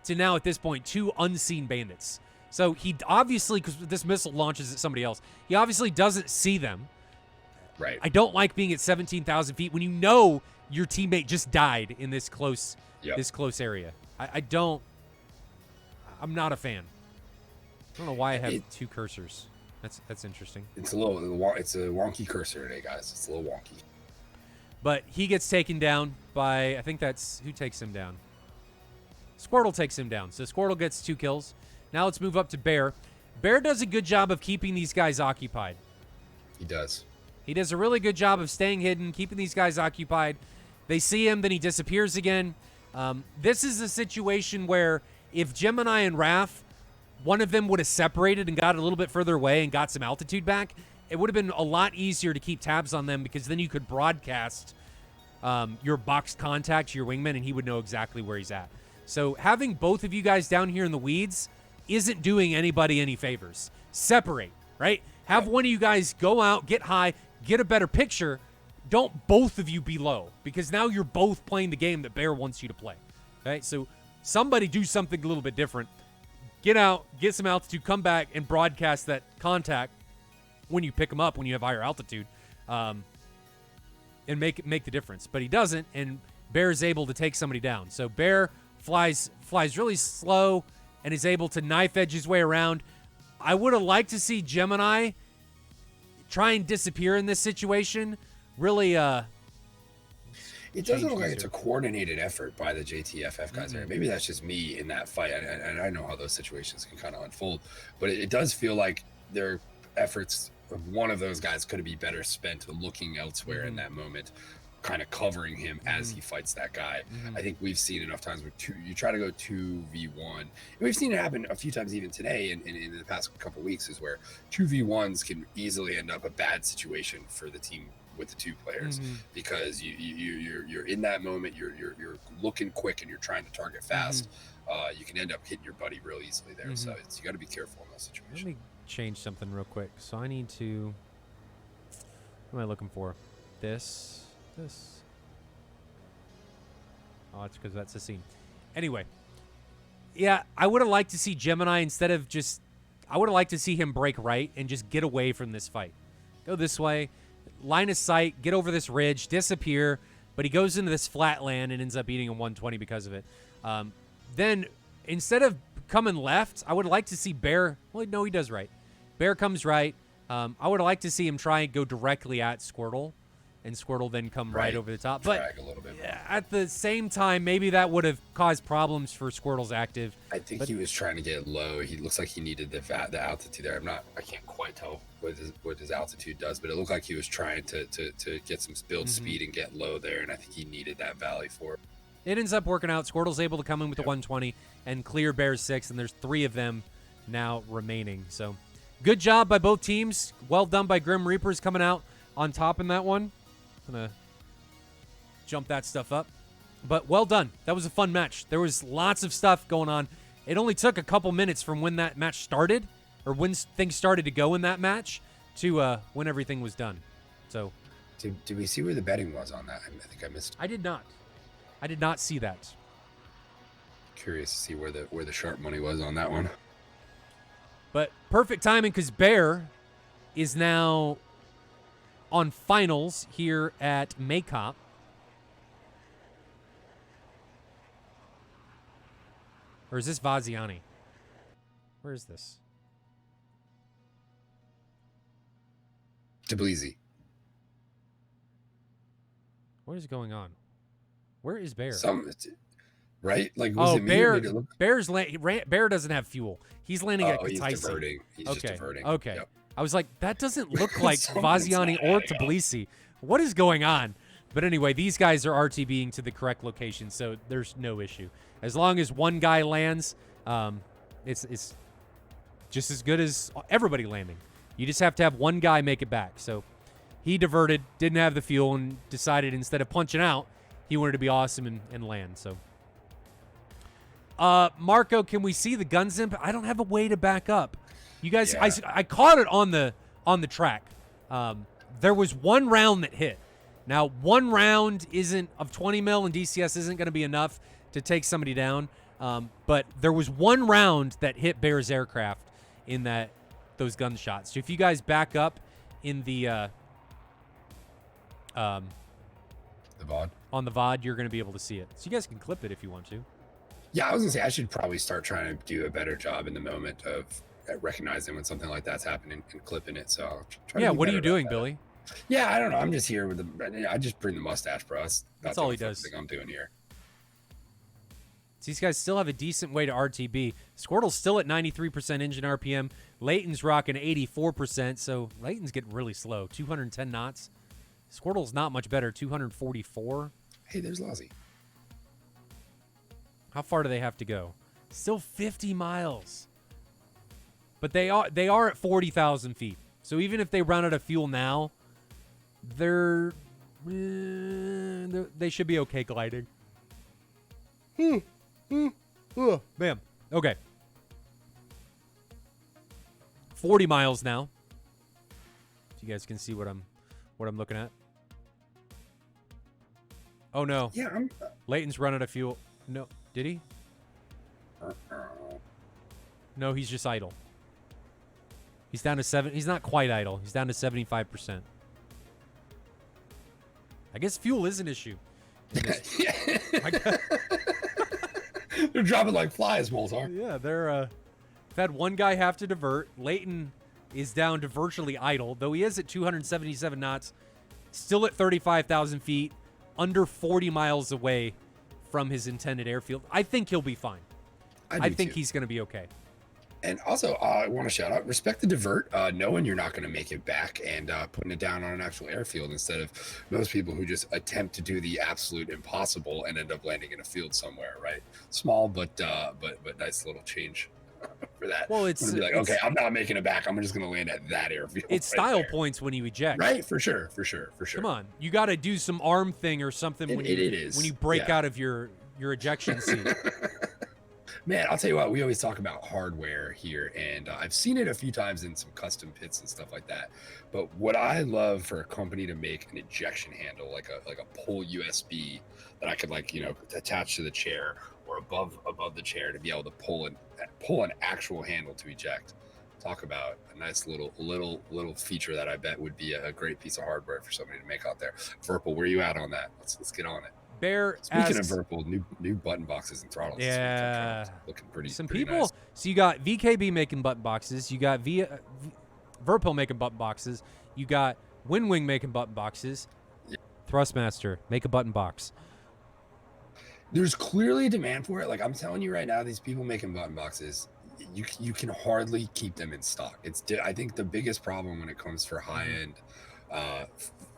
to now at this point 2 unseen bandits. So he obviously, because this missile launches at somebody else, he obviously doesn't see them. Right. I don't like being at 17,000 feet when you know your teammate just died in this close area. I'm not a fan. I don't know why I have 2 cursors. That's interesting. It's a wonky cursor today, guys. It's a little wonky. But he gets taken down by, I think that's, who takes him down? Squirtle takes him down. So Squirtle gets 2 kills. Now let's move up to Bear. Bear does a good job of keeping these guys occupied. He does. He does a really good job of staying hidden, keeping these guys occupied. They see him, then he disappears again. This is a situation where if Gemini and Raph, one of them would have separated and got a little bit further away and got some altitude back, it would have been a lot easier to keep tabs on them because then you could broadcast your boxed contact to your wingman and he would know exactly where he's at. So having both of you guys down here in the weeds isn't doing anybody any favors. Separate, right? Have one of you guys go out, get high, get a better picture. Don't both of you be low because now you're both playing the game that Bear wants you to play. Okay, so somebody do something a little bit different. Get out, get some altitude, come back and broadcast that contact when you pick them up when you have higher altitude, and make the difference. But he doesn't, and Bear is able to take somebody down. So Bear flies really slow and is able to knife edge his way around. I would have liked to see Gemini try and disappear in this situation. Really, it doesn't look like it's a coordinated effort by the JTFF guys there. Maybe that's just me in that fight, and I know how those situations can kind of unfold, but it does feel like their efforts of one of those guys could be better spent looking elsewhere in that moment, kind of covering him as he fights that guy. I think we've seen enough times where you try to go 2v1, and we've seen it happen a few times even today in the past couple of weeks, is where 2v1s can easily end up a bad situation for the team with the two players, because you're in that moment, you're looking quick and you're trying to target fast. You can end up hitting your buddy real easily there. So you got to be careful in those situations. Let me change something real quick. So I need to, what am I looking for? This. Oh, it's because that's the scene. Anyway, yeah, I would have liked to see Gemini instead of just, I would have liked to see him break right and just get away from this fight. Go this way, line of sight, get over this ridge, disappear, but he goes into this flat land and ends up eating a 120 because of it. Then instead of coming left, I would like to see Bear, well, no, he does right. Bear comes right. I would like to see him try and go directly at Squirtle, and Squirtle then come right over the top. But drag a little bit more. At the same time, maybe that would have caused problems for Squirtle's active. I think he was trying to get low. He looks like he needed the altitude there. I can't quite tell what his altitude does, but it looked like he was trying to get some build speed and get low there, and I think he needed that valley for it. It ends up working out. Squirtle's able to come in with the 120 and clear Bear's 6, and there's 3 of them now remaining. So good job by both teams. Well done by Grim Reapers coming out on top in that one. Gonna jump that stuff up, but well done. That was a fun match. There was lots of stuff going on. It only took a couple minutes from when that match started, or when things started to go in that match, to when everything was done. So did we see where the betting was on that? I think I missed it. I did not see that. Curious to see where the sharp money was on that one. But perfect timing, because Bear is now on finals here at Maycop. Or is this Vaziani? Where is this? Tbilisi. What is going on? Where is Bear? Right? Like, was it Bear. me? Bear doesn't have fuel. He's landing at Kataisi. He's diverting. He's just diverting. Okay. Yep. I was like, that doesn't look like Vaziani or Tbilisi. What is going on? But anyway, these guys are RTBing to the correct location, so there's no issue. As long as one guy lands, it's just as good as everybody landing. You just have to have one guy make it back. So he diverted, didn't have the fuel, and decided instead of punching out, he wanted to be awesome and land. So, Marco, can we see the gun zimp? I don't have a way to back up. You guys, yeah. I caught it on the track. There was one round that hit. Now, one round isn't of 20 mil, and DCS isn't going to be enough to take somebody down. But there was one round that hit Bear's aircraft in those gunshots. So if you guys back up in the VOD. On the VOD, you're going to be able to see it. So you guys can clip it if you want to. Yeah, I was going to say, I should probably start trying to do a better job in the moment of recognizing when something like that's happening and clipping it. So I'll try to what are you doing, Billy? Yeah, I don't know. I'm just here with I just bring the mustache, bro. That's all he does. Thing I'm doing here. So these guys still have a decent way to RTB. Squirtle's still at 93% engine RPM. Leighton's rocking 84%, so Leighton's getting really slow. 210 knots. Squirtle's not much better, 244. Hey, there's Lozzie. How far do they have to go? Still 50 miles. But they are at 40,000 feet. So even if they run out of fuel now, they should be okay gliding. Bam. Okay. 40 miles now. So you guys can see what I'm looking at. Oh no. Yeah, Leighton's running out of fuel. No, did he? No, he's just idle. He's down to 7. He's not quite idle. He's down to 75%. I guess fuel is an issue. They're dropping like flies, Moltar. Yeah, they're I've had one guy have to divert. Leighton is down to virtually idle, though he is at 277 knots, still at 35,000 feet, under 40 miles away from his intended airfield. I think he'll be fine. I think he's going to be okay. And also, I want to shout out, respect the divert, knowing you're not going to make it back and putting it down on an actual airfield instead of most people who just attempt to do the absolute impossible and end up landing in a field somewhere, right? Small, but nice little change for that. Well, it's be like, okay, I'm not making it back. I'm just going to land at that airfield. It's right style there. points when you eject. Right, for sure. Come on, you got to do some arm thing or something when you break out of your ejection seat. Man, I'll tell you what, we always talk about hardware here, and I've seen it a few times in some custom pits and stuff like that. But what I love for a company to make an ejection handle, like a pull USB that I could attach to the chair or above the chair to be able to pull an actual handle to eject. Talk about a nice little feature that I bet would be a great piece of hardware for somebody to make out there. Verpal, where are you at on that? Let's get on it. Bear Speaking asks, of Verpal, new button boxes and throttles. Yeah, looking pretty. Some pretty people. Nice. So you got VKB making button boxes. You got Verpal making button boxes. You got Winwing making button boxes. Yeah. Thrustmaster make a button box. There's clearly a demand for it. Like I'm telling you right now, these people making button boxes, you can hardly keep them in stock. I think the biggest problem when it comes for high end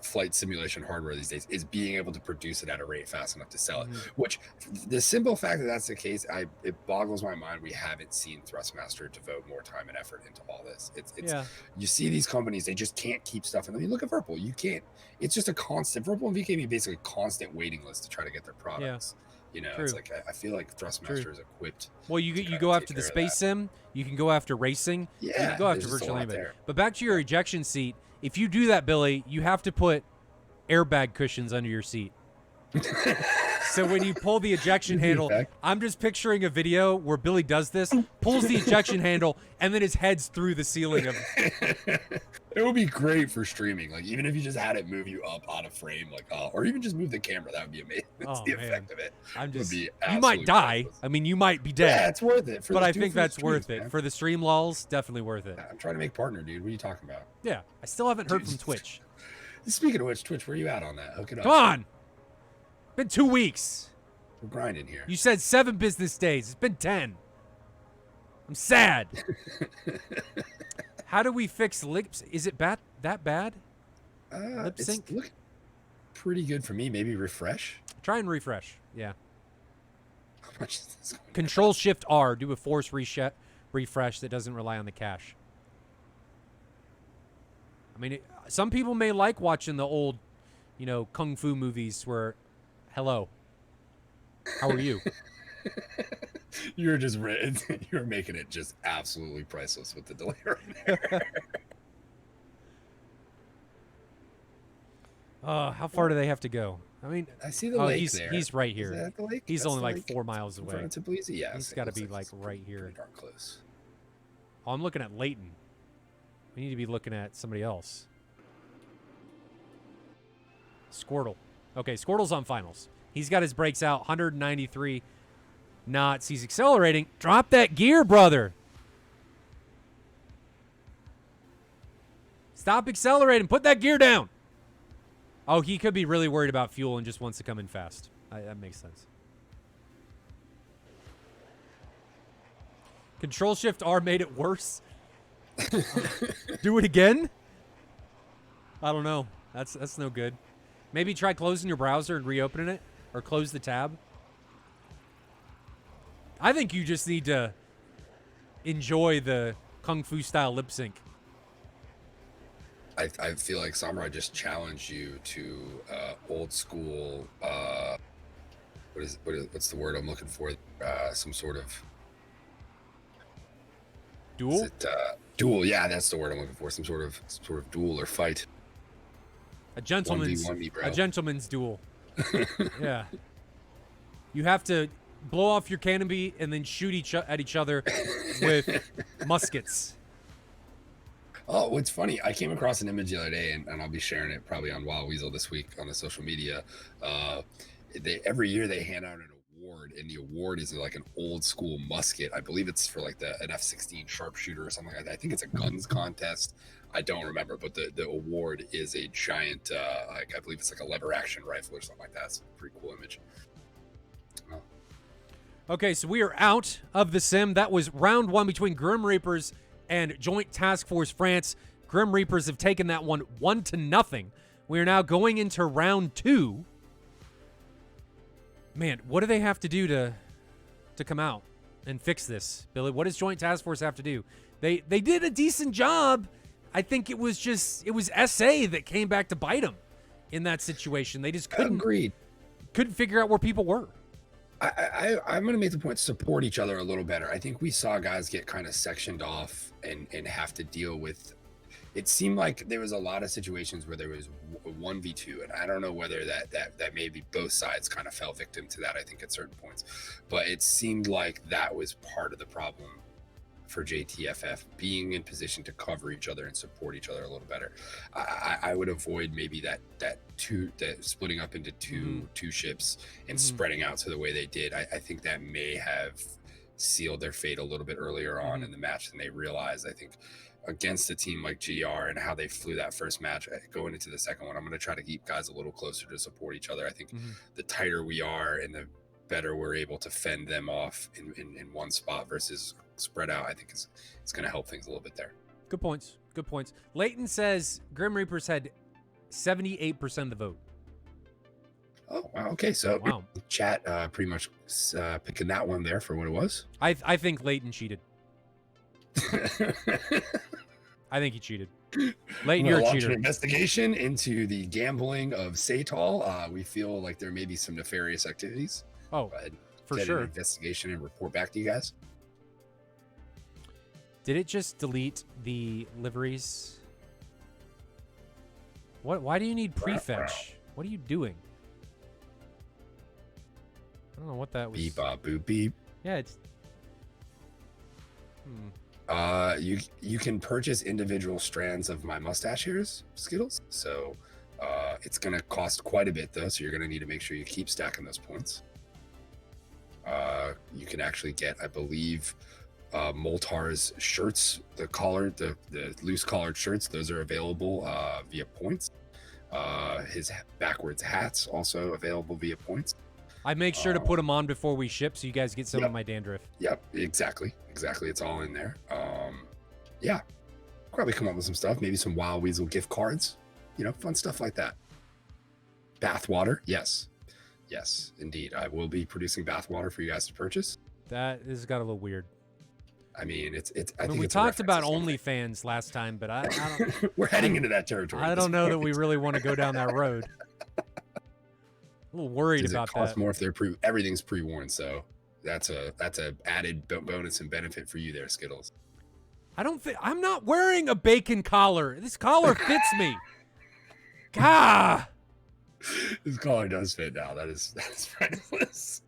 flight simulation hardware these days is being able to produce it at a rate fast enough to sell it. Which the simple fact that that's the case, it boggles my mind. We haven't seen Thrustmaster devote more time and effort into all this. You see these companies, they just can't keep stuff. And I mean, look at Verpal. You can't. It's just a constant. Verpal and VKB basically constant waiting list to try to get their products. You know, True. It's like I feel like Thrustmaster is equipped. Well, you go after the space sim. You can go after racing. Yeah, you can go after virtually anybody. But back to your ejection seat. If you do that, Billy, you have to put airbag cushions under your seat. So when you pull the ejection handle, I'm just picturing a video where Billy does this, pulls the ejection handle, and then his head's through the ceiling of. It would be great for streaming. Like even if you just had it move you up out of frame, or even just move the camera, that would be amazing. That's the effect of it. You might die. Priceless. I mean, you might be dead. Yeah, it's worth it. But I think that's worth it. For the stream lulls, definitely worth it. I'm trying to make partner, dude. What are you talking about? Yeah, I still haven't heard from Twitch. Speaking of which, Twitch, where are you at on that? Hook it up. Come on. Been 2 weeks. We're grinding here. You said 7 business days. It's been 10. I'm sad. How do we fix lips? Is it that bad? Lip sync? It's looking pretty good for me. Maybe refresh. Try and refresh. Yeah. How much is this? Control Shift R. Do a force refresh that doesn't rely on the cache. I mean, some people may like watching the old, kung fu movies where, hello, how are you? You're making it just absolutely priceless with the delay right there. How far do they have to go? I mean, I see the lake there. He's right here. Is that the lake? He's That's only the like lake 4 miles away. In front of Tbilisi? Yeah, he's got to be like right here. Pretty darn close. Oh, I'm looking at Leighton. We need to be looking at somebody else. Squirtle. Okay, Squirtle's on finals. He's got his brakes out, 193 knots. He's accelerating. Drop that gear, brother. Stop accelerating. Put that gear down. Oh, he could be really worried about fuel and just wants to come in fast. That makes sense. Control Shift R made it worse. Do it again? I don't know. That's no good. Maybe try closing your browser and reopening it, or close the tab. I think you just need to enjoy the Kung Fu style lip sync. I feel like Samurai just challenged you to old school. What's the word I'm looking for? Some sort of duel. Is it, duel, yeah, that's the word I'm looking for. Some sort of duel or fight. A gentleman's 1v1 me, bro. A gentleman's duel. Yeah. You have to blow off your canopy and then shoot at each other with muskets. Oh, what's funny, I came across an image the other day, and I'll be sharing it probably on Wild Weasel this week on the social media. Every year they hand out an award, and the award is like an old school musket. I believe it's for like an F-16 sharpshooter or something like that. I think it's a guns contest. I don't remember, but the award is a giant, I believe it's like a lever action rifle or something like that. It's a pretty cool image. Oh. Okay, so we are out of the sim. That was round 1 between Grim Reapers and Joint Task Force France. Grim Reapers have taken that one 1-0. We are now going into round 2. Man, what do they have to do to come out and fix this, Billy? What does Joint Task Force have to do? They did a decent job. I think it was SA that came back to bite them in that situation. They just couldn't figure out where people were. I'm going to make the point, support each other a little better. I think we saw guys get kind of sectioned off and have to deal with. It seemed like there was a lot of situations where there was 1v2, and I don't know whether that maybe both sides kind of fell victim to that, I think, at certain points. But it seemed like that was part of the problem for JTFF, being in position to cover each other and support each other a little better. I would avoid maybe that splitting up into two ships and spreading out to the way they did. I think that may have sealed their fate a little bit earlier on in the match than they realized. I think against a team like GR and how they flew that first match, going into the second one, I'm going to try to keep guys a little closer to support each other. I think the tighter we are and the better we're able to fend them off in one spot versus spread out, I think it's going to help things a little bit there. Good points. Good points. Leighton says Grim Reapers had 78% of the vote. Oh, wow. Okay. So chat pretty much picking that one there for what it was. I think Leighton cheated. I think he cheated. Leighton, you're a cheater. An investigation into the gambling of SATAL. We feel like there may be some nefarious activities. Oh, for sure. An investigation and report back to you guys. Did it just delete the liveries? What? Why do you need prefetch? What are you doing? I don't know what that was. Beep, boop, beep. Yeah, it's. You can purchase individual strands of my mustache hairs, Skittles. So it's going to cost quite a bit, though. So you're going to need to make sure you keep stacking those points. You can actually get, I believe, Moltar's shirts, the loose collared shirts. Those are available via points. His backwards hats also available via points. I make sure to put them on before we ship, so you guys get some of my dandruff. Yep, exactly. It's all in there. Yeah, probably come up with some stuff. Maybe some Wild Weasel gift cards. Fun stuff like that. Bathwater, yes, indeed. I will be producing bathwater for you guys to purchase. This has got a little weird. I mean, we talked about OnlyFans last time, but I don't. We're heading into that territory. I don't know that we really want to go down that road. A little worried about that. It costs more if they're everything's pre-worn, so that's a added bonus and benefit for you there, Skittles. I'm not wearing a bacon collar. This collar fits me. Gah! This collar does fit now. That's priceless.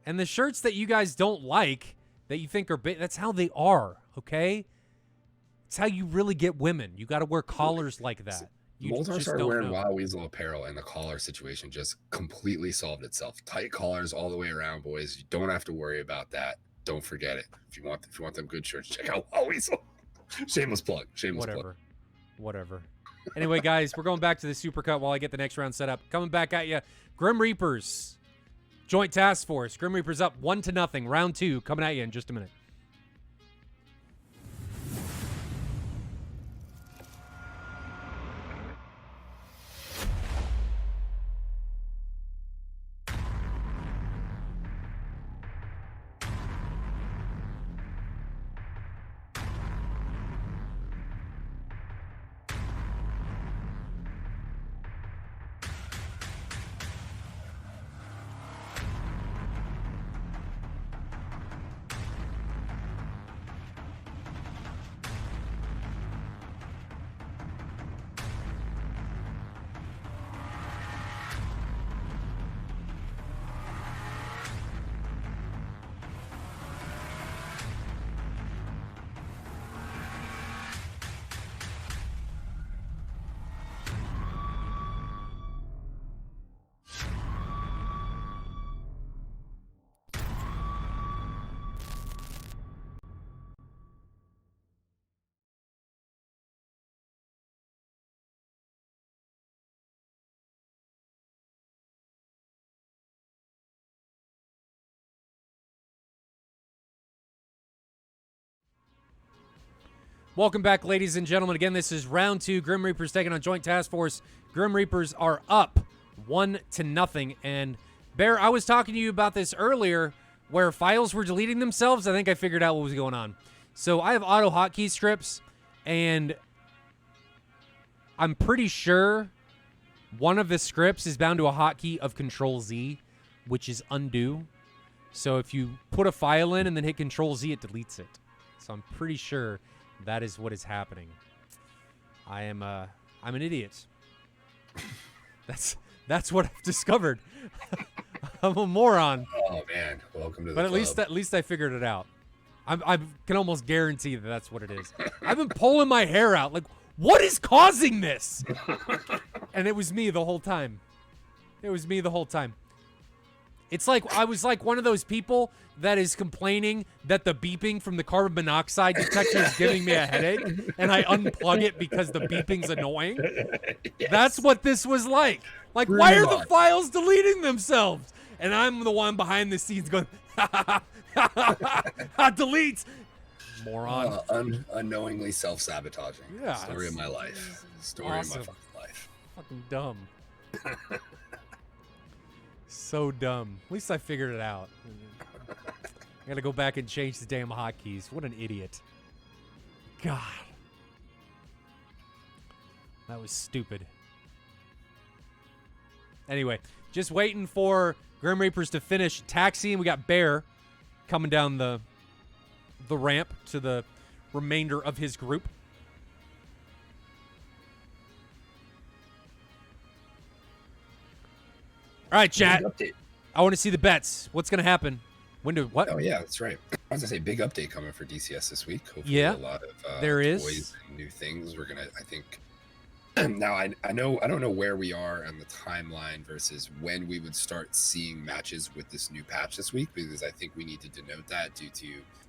And the shirts that you guys don't like, that you think are that's how they are, okay? It's how you really get women. You got to wear collars like that. Moltar started wearing Wild Weasel apparel, and the collar situation just completely solved itself. Tight collars all the way around, boys. You don't have to worry about that. Don't forget it. If you want them good shirts, check out Wild Weasel. Shameless plug. Whatever. Anyway, guys, we're going back to the Supercut while I get the next round set up. Coming back at you, Grim Reapers, Joint Task Force. Grim Reapers up 1-0. Round 2 coming at you in just a minute. Welcome back, ladies and gentlemen. Again, this is round 2. Grim Reapers taking on Joint Task Force. Grim Reapers are up 1-0. And Bear, I was talking to you about this earlier where files were deleting themselves. I think I figured out what was going on. So I have auto hotkey scripts, and I'm pretty sure one of the scripts is bound to a hotkey of Control-Z, which is undo. So if you put a file in and then hit Control-Z, it deletes it. So I'm pretty sure that is what is happening. I'm an idiot. That's what I've discovered. I'm a moron. Oh man, welcome to the But club. at least I figured it out. I can almost guarantee that that's what it is. I've been pulling my hair out. Like, what is causing this? And it was me the whole time. It was me the whole time. It's like I was like one of those people that is complaining that the beeping from the carbon monoxide detector is giving me a headache, and I unplug it because the beeping's annoying. Yes. That's what this was like. Like, Pretty why are much. the files deleting themselves? And I'm the one behind the scenes going, delete. Moron. Unknowingly self-sabotaging. Yeah, Story of it's- my life. Story awesome. of my fucking life. Fucking dumb. So dumb. At least I figured it out. I gotta go back and change the damn hotkeys. What an idiot. God. That was stupid. Anyway, just waiting for Grim Reapers to finish taxiing. We got Bear coming down the ramp to the remainder of his group. All right, chat. Big update. I want to see the bets. What's going to happen? When do what? Oh yeah, that's right. I was gonna say big update coming for DCS this week. Hopefully Yeah, a lot of there is. toys and new things. We're gonna, I think. Now I don't know where we are on the timeline versus when we would start seeing matches with this new patch this week, because I think we need to denote that due to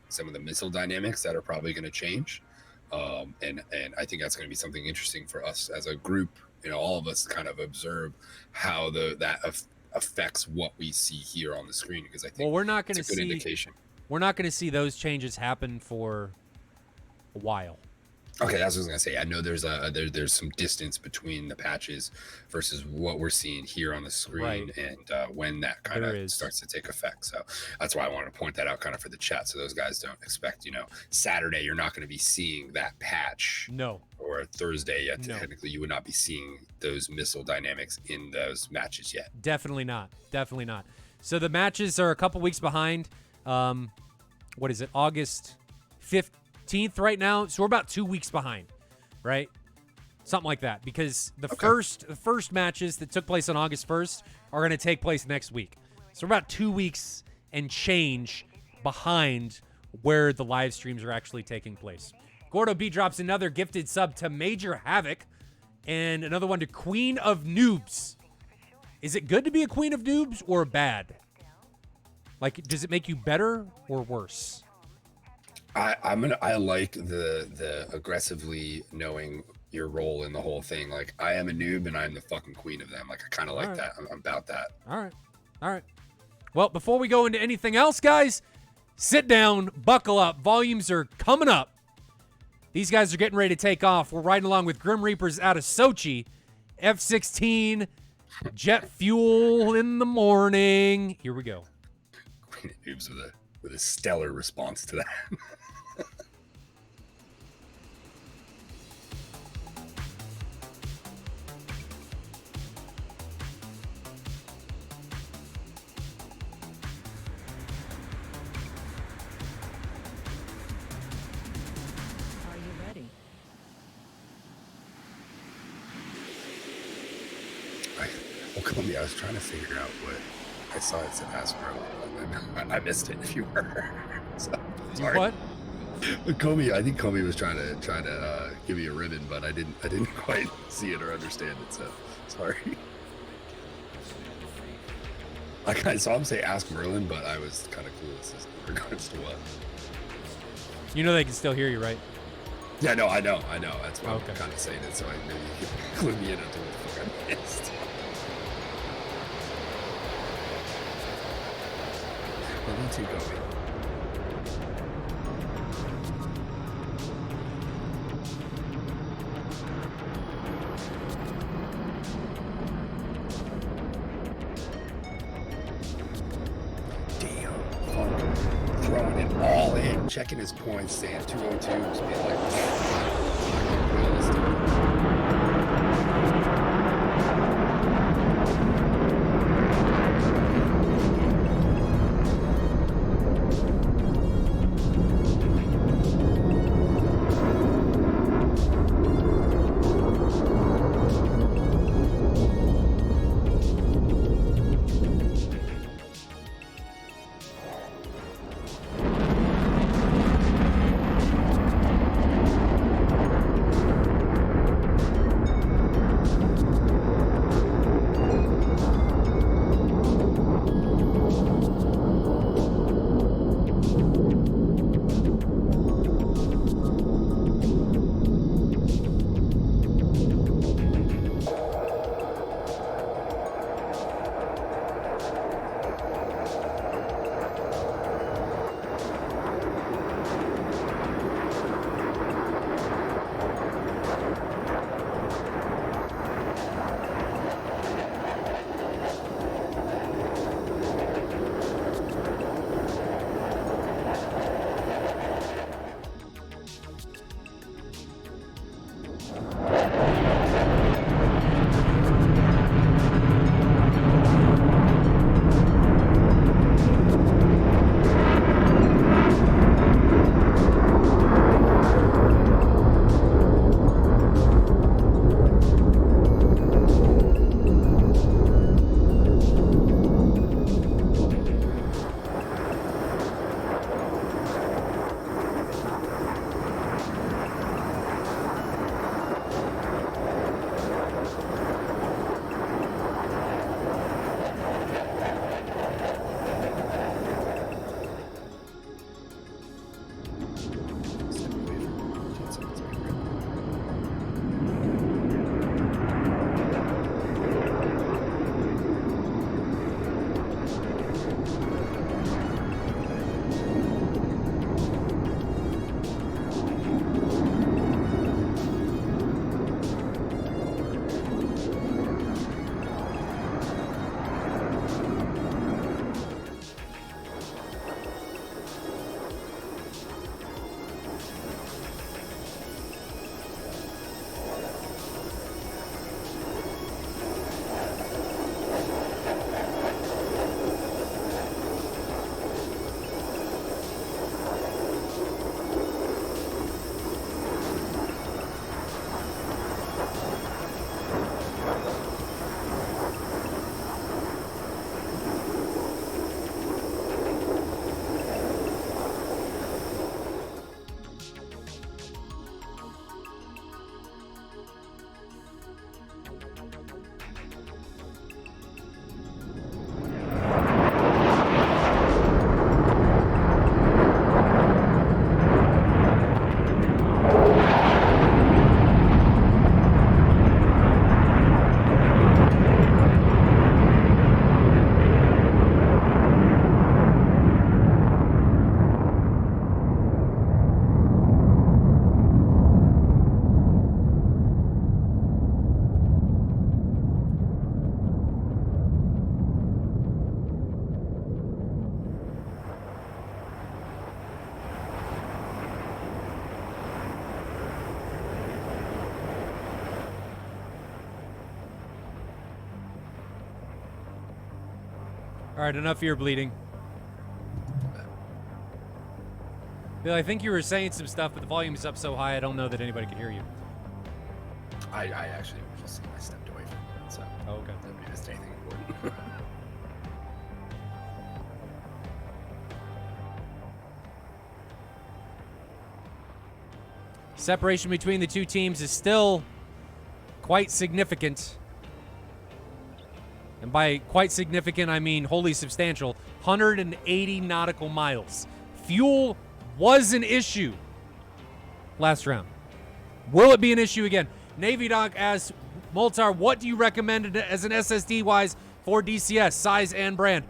some of the missile dynamics that are probably going to change, and I think that's going to be something interesting for us as a group. You know, all of us kind of observe how that affects what we see here on the screen, because I think Well, we're not going to it's a good see. indication. We're not going to see those changes happen for a while. Okay, that's what I was gonna say. I know there's there's some distance between the patches versus what we're seeing here on the screen, Right. and when that kind There of is. starts to take effect. So that's why I wanted to point that out kind of for the chat, so those guys don't expect, Saturday you're not going to be seeing that patch, No. or Thursday yet. No. Technically, you would not be seeing those missile dynamics in those matches yet. Definitely not. Definitely not. So the matches are a couple weeks behind. What is it? August 15th right now. So we're about 2 weeks behind, right? Something like that. Because the first matches that took place on August 1st are going to take place next week. So we're about 2 weeks and change behind where the live streams are actually taking place. Gordo B drops another gifted sub to Major Havoc and another one to Queen of Noobs. Is it good to be a Queen of Noobs or bad? Like, does it make you better or worse? I like the aggressively knowing your role in the whole thing. Like, I am a noob and I'm the fucking queen of them. Like, I kind of like All right. that. I'm about that. All right. Well, before we go into anything else, guys, sit down, buckle up. Volumes are coming up. These guys are getting ready to take off. We're riding along with Grim Reapers out of Sochi. F-16, jet fuel in the morning. Here we go. Queen of noobs with a stellar response to that. Are you ready? Well, Columbia, I was trying to figure out what I saw. It said Hasbro, and then I missed it. If you were, so, sorry. What? But Kobe, I think Kobe was trying to give me a ribbon, but I didn't quite see it or understand it. So sorry. Like, I saw him say "Ask Merlin," but I was kind of clueless as in regards to what. You know they can still hear you, right? Yeah, no, I know. That's why Okay. I'm kind of saying it, so I maybe you can clue me in into what the fuck I missed. Well, me too, Kobe. checking his points, saying 202, just being like, All right, enough ear bleeding. Bill, I think you were saying some stuff, but the volume is up so high, I don't know that anybody can hear you. I actually just I stepped away from it, so Oh, okay. nobody missed anything important. Separation between the two teams is still quite significant. And by quite significant, I mean wholly substantial. 180 nautical miles. Fuel was an issue last round. Will it be an issue again? Navy Doc asks Moltar, what do you recommend as an SSD-wise for DCS, size and brand?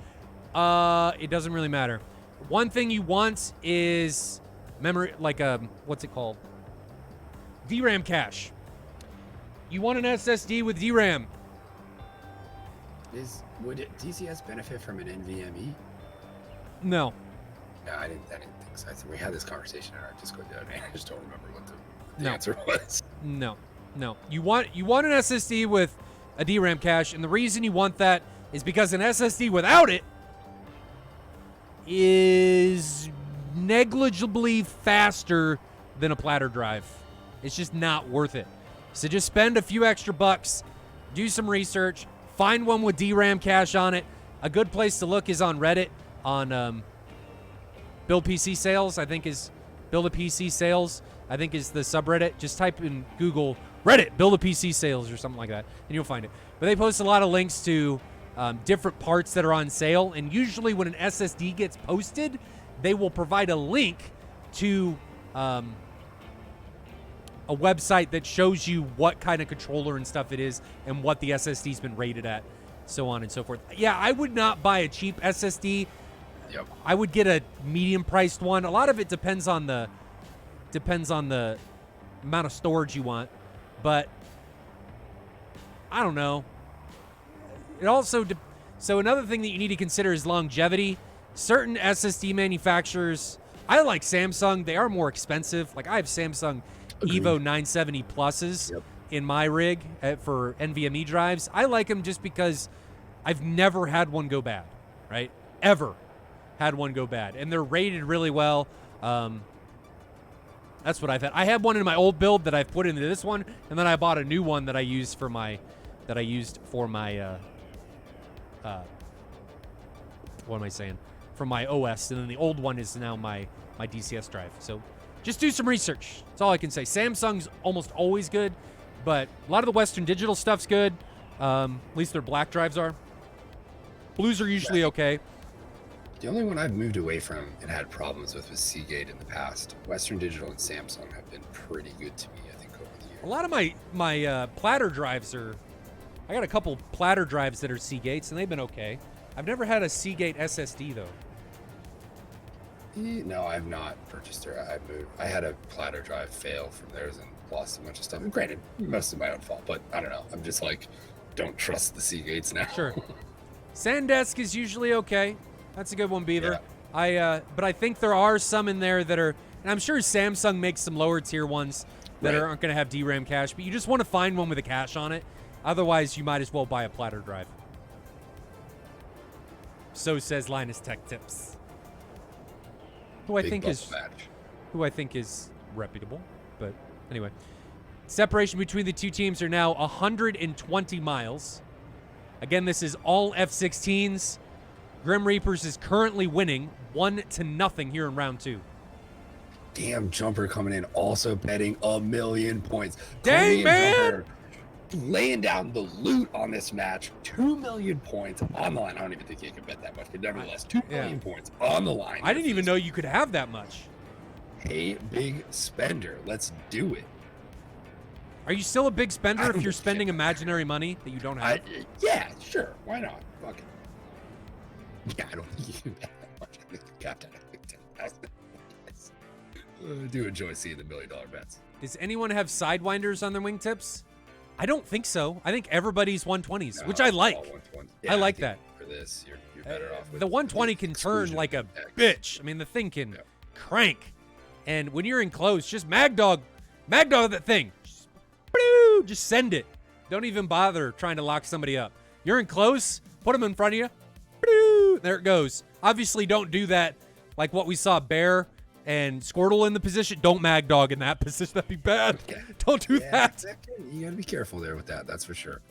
It doesn't really matter. One thing you want is memory, like what's it called? DRAM cache. You want an SSD with DRAM. Would DCS benefit from an NVMe? No. No, I didn't think so. We had this conversation in our Discord the other day. I just don't remember what the No. answer was. No. You want an SSD with a DRAM cache, and the reason you want that is because an SSD without it is negligibly faster than a platter drive. It's just not worth it. So just spend a few extra bucks, do some research, find one with DRAM cache on it. A good place to look is on Reddit on Build PC Sales, I think is Build a PC Sales, I think is the subreddit. Just type in Google Reddit, Build a PC Sales or something like that, and you'll find it. But they post a lot of links to different parts that are on sale, and usually when an SSD gets posted, they will provide a link to a website that shows you what kind of controller and stuff it is and what the SSD's been rated at, so on and so forth. Yeah, I would not buy a cheap SSD. Yep. I would get a medium-priced one. A lot of it depends on the amount of storage you want, but I don't know. It also so another thing that you need to consider is longevity. Certain SSD manufacturers, I like Samsung. They are more expensive. Like I have Samsung Evo 970 Pluses in my rig for NVMe drives. I like them just because I've never had one go bad, right? Ever had one go bad, and they're rated really well. That's what I've had. I had one in my old build that I've put into this one, and then I bought a new one that I used for my what am I saying? For my OS, and then the old one is now my DCS drive. So just do some research. That's all I can say. Samsung's almost always good, but a lot of the Western Digital stuff's good. At least their black drives are. Blues are usually okay. The only one I've moved away from and had problems with was Seagate in the past. Western Digital and Samsung have been pretty good to me, I think, over the years. A lot of my platter drives are. I got a couple platter drives that are Seagates, and they've been okay. I've never had a Seagate SSD though. No, I've not purchased her. I had a platter drive fail from theirs and lost a bunch of stuff. And granted, most of my own fault, but I don't know. I'm just like, don't trust the Seagates now. Sure. SanDisk is usually okay. That's a good one, Beaver. Yeah. But I think there are some in there that are, and I'm sure Samsung makes some lower tier ones that aren't going to have DRAM cache, but you just want to find one with a cache on it. Otherwise, you might as well buy a platter drive. So says Linus Tech Tips, who I think is reputable. But anyway, separation between the two teams are now 120 miles. Again, this is all F-16s. Grim Reapers is currently winning 1-0 here in round 2. Damn, Jumper coming in, also betting 1,000,000 points. Dang, man! Jumper laying down the loot on this match. 2,000,000 points on the line. I don't even think he could bet that much, but nevertheless, 2,000,000 points on the line. I didn't even know you could have that much. Hey, big spender. Let's do it. Are you still a big spender if you're spending imaginary money that you don't have? Yeah, sure. Why not? Fuck it. Yeah, I don't think you can bet that much. I think the captain, I do enjoy seeing the $1 million bets. Does anyone have sidewinders on their wingtips? I don't think so. I think everybody's 120s, which I like. Yeah, I like that. For this, you're better off with the 120 can turn like a bitch. I mean, the thing can crank. And when you're in close, just magdog that thing. Just send it. Don't even bother trying to lock somebody up. You're in close, put them in front of you. There it goes. Obviously, don't do that like what we saw Bear and Squirtle in the position. Don't magdog in that position. That'd be bad. Okay. Don't do that. Exactly. You gotta be careful there with that. That's for sure.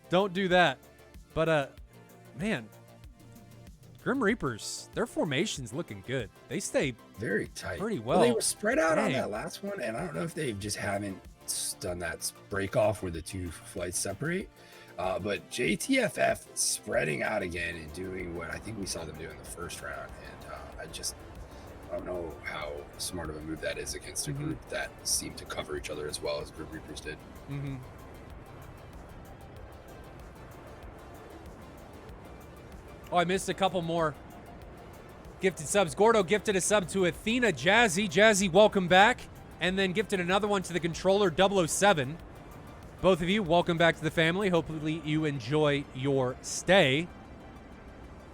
Don't do that. But, man, Grim Reapers, their formation's looking good. They stay very tight. Pretty well. They were spread out on that last one, and I don't know if they just haven't done that break off where the two flights separate. But JTFF spreading out again and doing what I think we saw them do in the first round. And I don't know how smart of a move that is against a group that seemed to cover each other as well as Grim Reapers did. Mm-hmm. Oh, I missed a couple more gifted subs. Gordo gifted a sub to Athena Jazzy. Jazzy, welcome back. And then gifted another one to the controller 007. Both of you, welcome back to the family. Hopefully you enjoy your stay.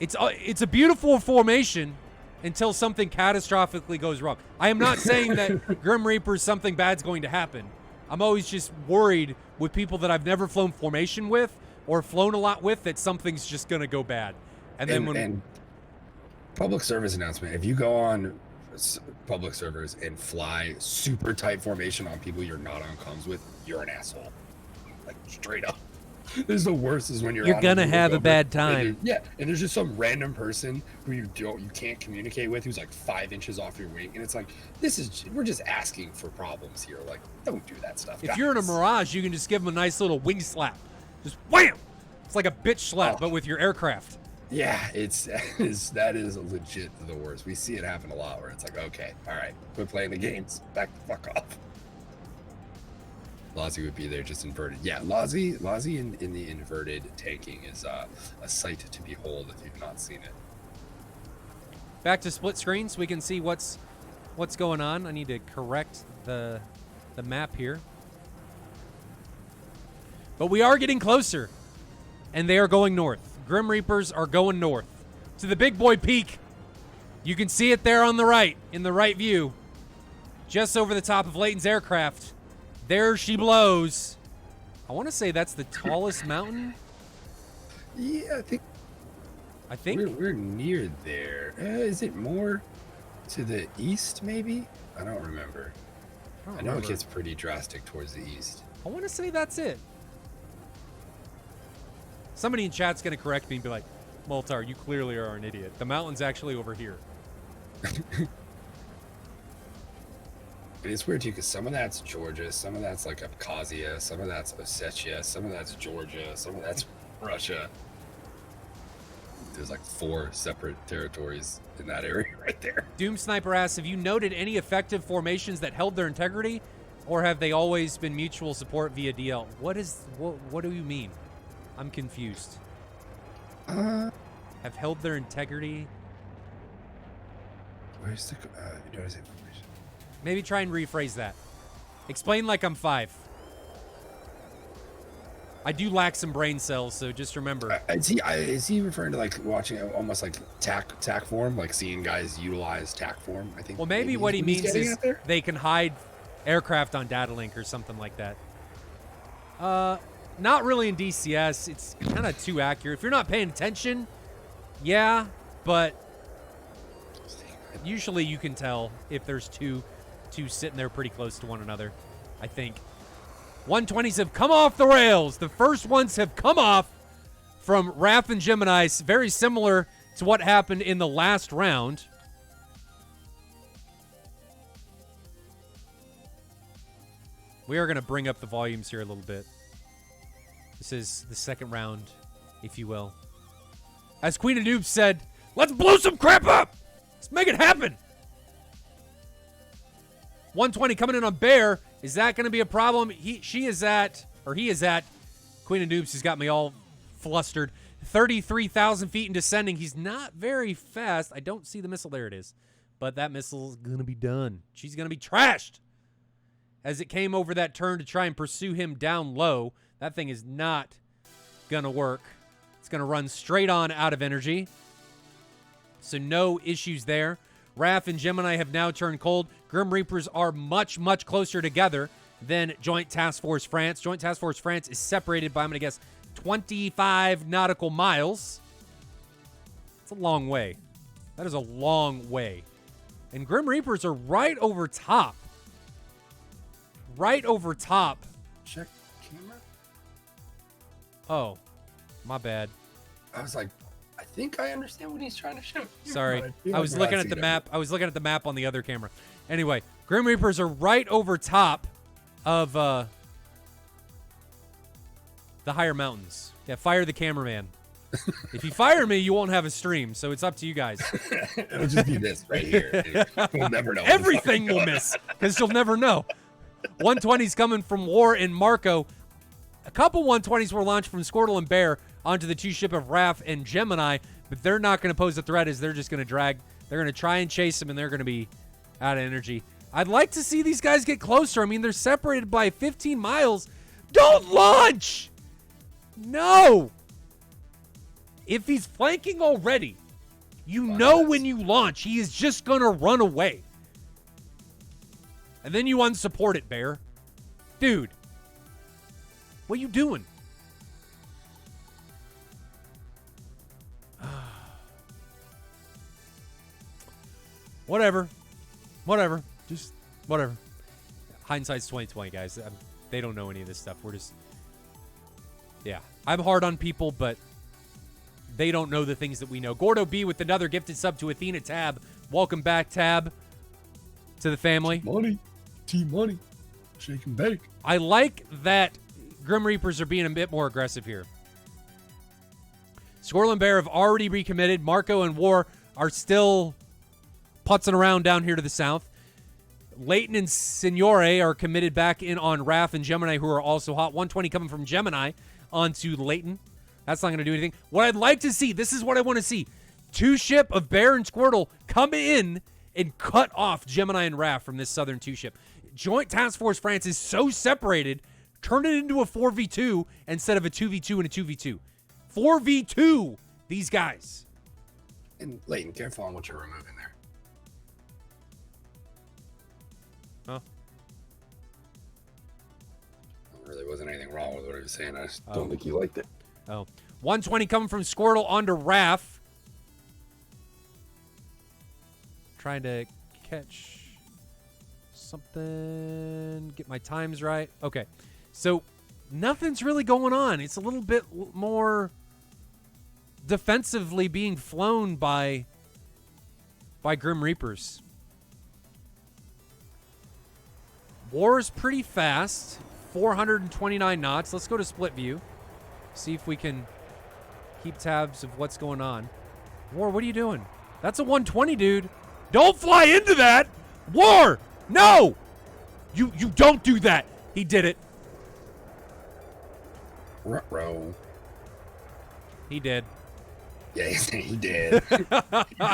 It's a beautiful formation until something catastrophically goes wrong. I am not saying that Grim Reapers something bad's going to happen. I'm always just worried with people that I've never flown formation with or flown a lot with that something's just going to go bad. And then and public service announcement, if you go on public servers and fly super tight formation on people you're not on comms with, you're an asshole. Like, straight up. This is the worst is when you're gonna have a bad time. And there's just some random person who you can't communicate with who's like 5 inches off your wing, and it's like, we're just asking for problems here. Like, don't do that stuff. If you're in a Mirage, you can just give them a nice little wing slap. Just wham! It's like a bitch slap, but with your aircraft. Yeah, that is legit the worst. We see it happen a lot where it's like, okay, all right, quit playing the games. Back the fuck off. Lozzie would be there just inverted. Yeah, Lozzie in the inverted tanking is a sight to behold if you've not seen it. Back to split screen so we can see what's going on. I need to correct the map here. But we are getting closer, and they are going north. Grim Reapers are going north to the Big Boy Peak. You can see it there on the right, in the right view, just over the top of Layton's aircraft. There she blows. I want to say that's the tallest mountain. Yeah, I think we're near there. Is it more to the east, maybe? I don't remember. I know it gets pretty drastic towards the east. I want to say that's it. Somebody in chat's going to correct me and be like, Moltar, you clearly are an idiot. The mountain's actually over here. And it's weird too, because some of that's Georgia, some of that's like Abkhazia, some of that's Ossetia, some of that's Georgia, some of that's Russia. There's like 4 separate territories in that area right there. Doom Sniper asks, have you noted any effective formations that held their integrity, or have they always been mutual support via DL? What do you mean? I'm confused. Have held their integrity? Where's the notice information? Maybe try and rephrase that. Explain like I'm 5. I do lack some brain cells, so just remember. Is he referring to like watching almost like TAC form, like seeing guys utilize TAC form? I think. Well, maybe what he means is they can hide aircraft on data link or something like that. Not really in DCS. It's kind of too accurate. If you're not paying attention, yeah, but usually you can tell if there's two sitting there pretty close to one another, I think. 120s have come off the rails. The first ones have come off from Raph and Gemini. Very similar to what happened in the last round. We are going to bring up the volumes here a little bit. This is the second round, if you will. As Queen of Noobs said, let's blow some crap up. Let's make it happen. 120 coming in on Bear. Is that going to be a problem? He is at Queen of Noobs has got me all flustered. 33,000 feet and descending. He's not very fast. I don't see the missile. There it is. But that missile is going to be done. She's going to be trashed. As it came over that turn to try and pursue him down low. That thing is not going to work. It's going to run straight on out of energy. So no issues there. Raph and Gemini have now turned cold. Grim Reapers are much, much closer together than Joint Task Force France. Joint Task Force France is separated by, I'm going to guess, 25 nautical miles. It's a long way. That is a long way. And Grim Reapers are right over top. Right over top. Check camera? Oh, my bad. I was like, I think I understand what he's trying to show. Sorry. I was looking at the map. I was looking at the map on the other camera. Anyway, Grim Reapers are right over top of the higher mountains. Yeah, fire the cameraman. If you fire me, you won't have a stream, so it's up to you guys. It'll just be this right here. We'll never know. Everything will miss, because you'll never know. 120s coming from War in Marco. A couple 120s were launched from Squirtle and Bear onto the 2 ship of Raph and Gemini, but they're not going to pose a threat as they're just going to drag. They're going to try and chase him, and they're going to be out of energy. I'd like to see these guys get closer. I mean, they're separated by 15 miles. Don't launch! No! If he's flanking already, you know when you launch, he is just going to run away. And then you unsupport it, Bear. Dude, what are you doing? Whatever. Just whatever. Hindsight's 2020, guys. They don't know any of this stuff. We're just, yeah. I'm hard on people, but they don't know the things that we know. Gordo B with another gifted sub to Athena Tab. Welcome back, Tab, to the family. Team money. Shake and bake. I like that Grim Reapers are being a bit more aggressive here. Squirrel and Bear have already recommitted. Marco and War are still putzing around down here to the south. Leighton and Signore are committed back in on Raph and Gemini, who are also hot. 120 coming from Gemini onto Leighton. That's not going to do anything. What I'd like to see, this is what I want to see. 2-ship of Bear and Squirtle come in and cut off Gemini and Raph from this southern 2-ship. Joint Task Force France is so separated, turn it into a 4v2 instead of a 2v2 and a 2v2. 4v2, these guys. And Leighton, careful on what you're removing there. Huh? There really wasn't anything wrong with what he was saying. I just don't think he liked it. Oh. 120 coming from Squirtle onto Raph. Trying to catch something. Get my times right. Okay. So nothing's really going on. It's a little bit more defensively being flown by Grim Reapers. War is pretty fast. 429 knots. Let's go to split view. See if we can keep tabs of what's going on. War, what are you doing? That's a 120, dude. Don't fly into that. War, no. You don't do that. He did it. Ruh-roh. He did. Yeah, he did.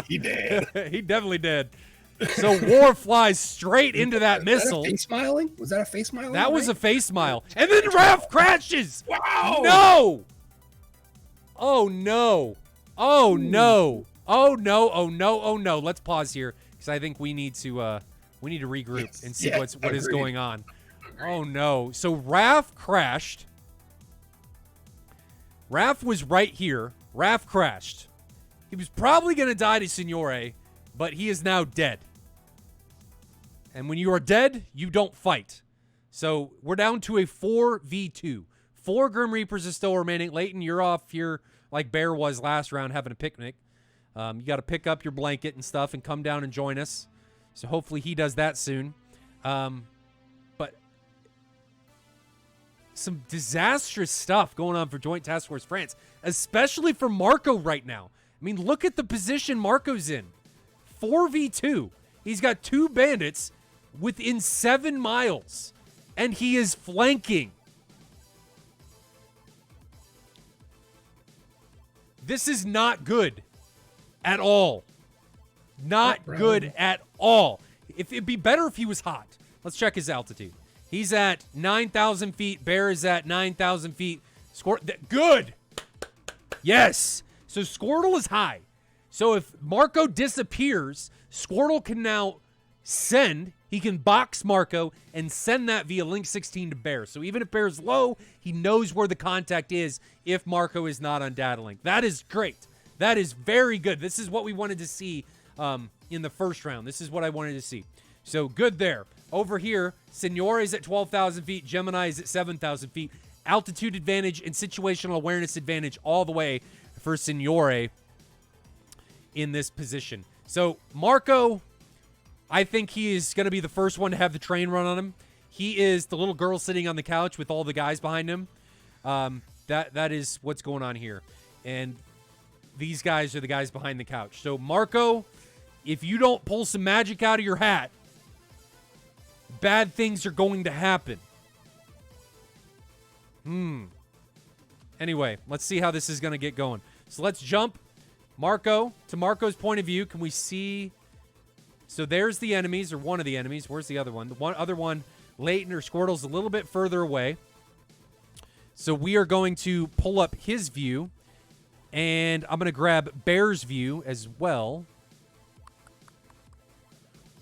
He did. He definitely did. So War flies straight into that missile. Was that a face smiling? Was that a face smiling? That was a face smile. And then Raph crashes. Wow. No. Oh, no. Oh, no. Oh, no. Oh, no. Oh, no. Let's pause here because I think we need to regroup and see what is going on. Oh, no. So Raph crashed. Raph was right here. Raph crashed. He was probably going to die to Signore, but he is now dead. And when you are dead, you don't fight. So we're down to a 4v2. 4 Grim Reapers are still remaining. Leighton, you're off here like Bear was last round having a picnic. You got to pick up your blanket and stuff and come down and join us. So hopefully he does that soon. But some disastrous stuff going on for Joint Task Force France, especially for Marco right now. I mean, look at the position Marco's in. 4v2. He's got 2 bandits within 7 miles, and he is flanking. This is not good at all. Not good at all. It'd be better if he was hot. Let's check his altitude. He's at 9,000 feet. Bear is at 9,000 feet. Good. Yes. So Squirtle is high. So if Marco disappears, Squirtle can now send. He can box Marco and send that via Link 16 to Bear. So even if Bear's low, he knows where the contact is if Marco is not on data link. That is great. That is very good. This is what we wanted to see in the first round. This is what I wanted to see. So good there. Over here, Signore is at 12,000 feet. Gemini is at 7,000 feet. Altitude advantage and situational awareness advantage all the way for Signore in this position. So Marco, I think he is going to be the first one to have the train run on him. He is the little girl sitting on the couch with all the guys behind him. That is what's going on here. And these guys are the guys behind the couch. So Marco, if you don't pull some magic out of your hat, bad things are going to happen. Anyway, let's see how this is going to get going. So let's jump Marco to Marco's point of view. Can we see? So there's the enemies, or one of the enemies. Where's the other one? The other one, Leighton or Squirtle's a little bit further away. So we are going to pull up his view. And I'm going to grab Bear's view as well.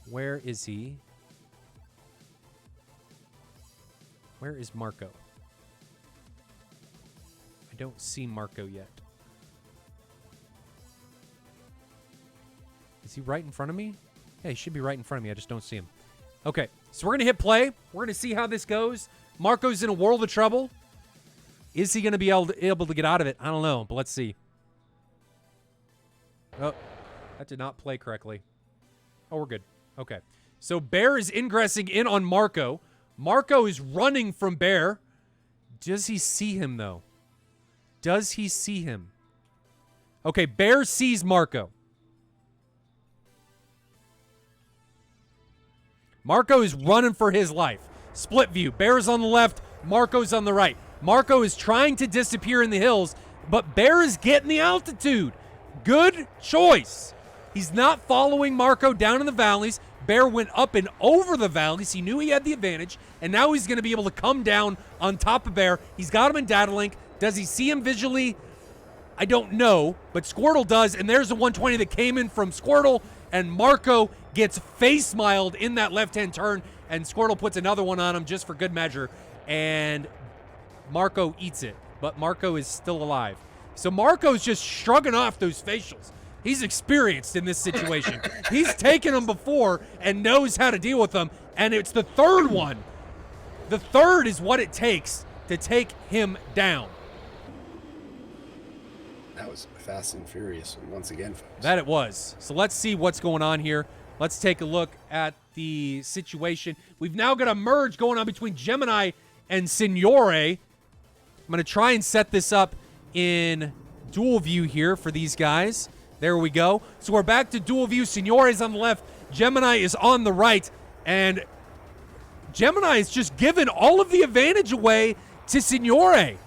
Where is he? Where is Marco? I don't see Marco yet. Is he right in front of me? Yeah, he should be right in front of me. I just don't see him. Okay, so we're going to hit play. We're going to see how this goes. Marco's in a world of trouble. Is he going to be able to get out of it? I don't know, but let's see. Oh, that did not play correctly. Oh, we're good. Okay. So Bear is ingressing in on Marco. Marco is running from Bear. Does he see him, though? Does he see him? Okay, Bear sees Marco. Marco is running for his life. Split view. Bear's on the left. Marco's on the right. Marco is trying to disappear in the hills, but Bear is getting the altitude. Good choice. He's not following Marco down in the valleys. Bear went up and over the valleys. He knew he had the advantage, and now he's going to be able to come down on top of Bear. He's got him in data link. Does he see him visually? I don't know, but Squirtle does, and there's a 120 that came in from Squirtle, and Marco gets face-miled in that left-hand turn, and Squirtle puts another one on him just for good measure, and Marco eats it, but Marco is still alive. So Marco's just shrugging off those facials. He's experienced in this situation. He's taken them before and knows how to deal with them, and it's the third one. The third is what it takes to take him down. That was fast and furious once again, folks. That it was. So let's see what's going on here. Let's take a look at the situation. We've now got a merge going on between Gemini and Signore. I'm going to try and set this up in dual view here for these guys. There we go. So we're back to dual view. Signore's on the left. Gemini is on the right. And Gemini is just giving all of the advantage away to Signore.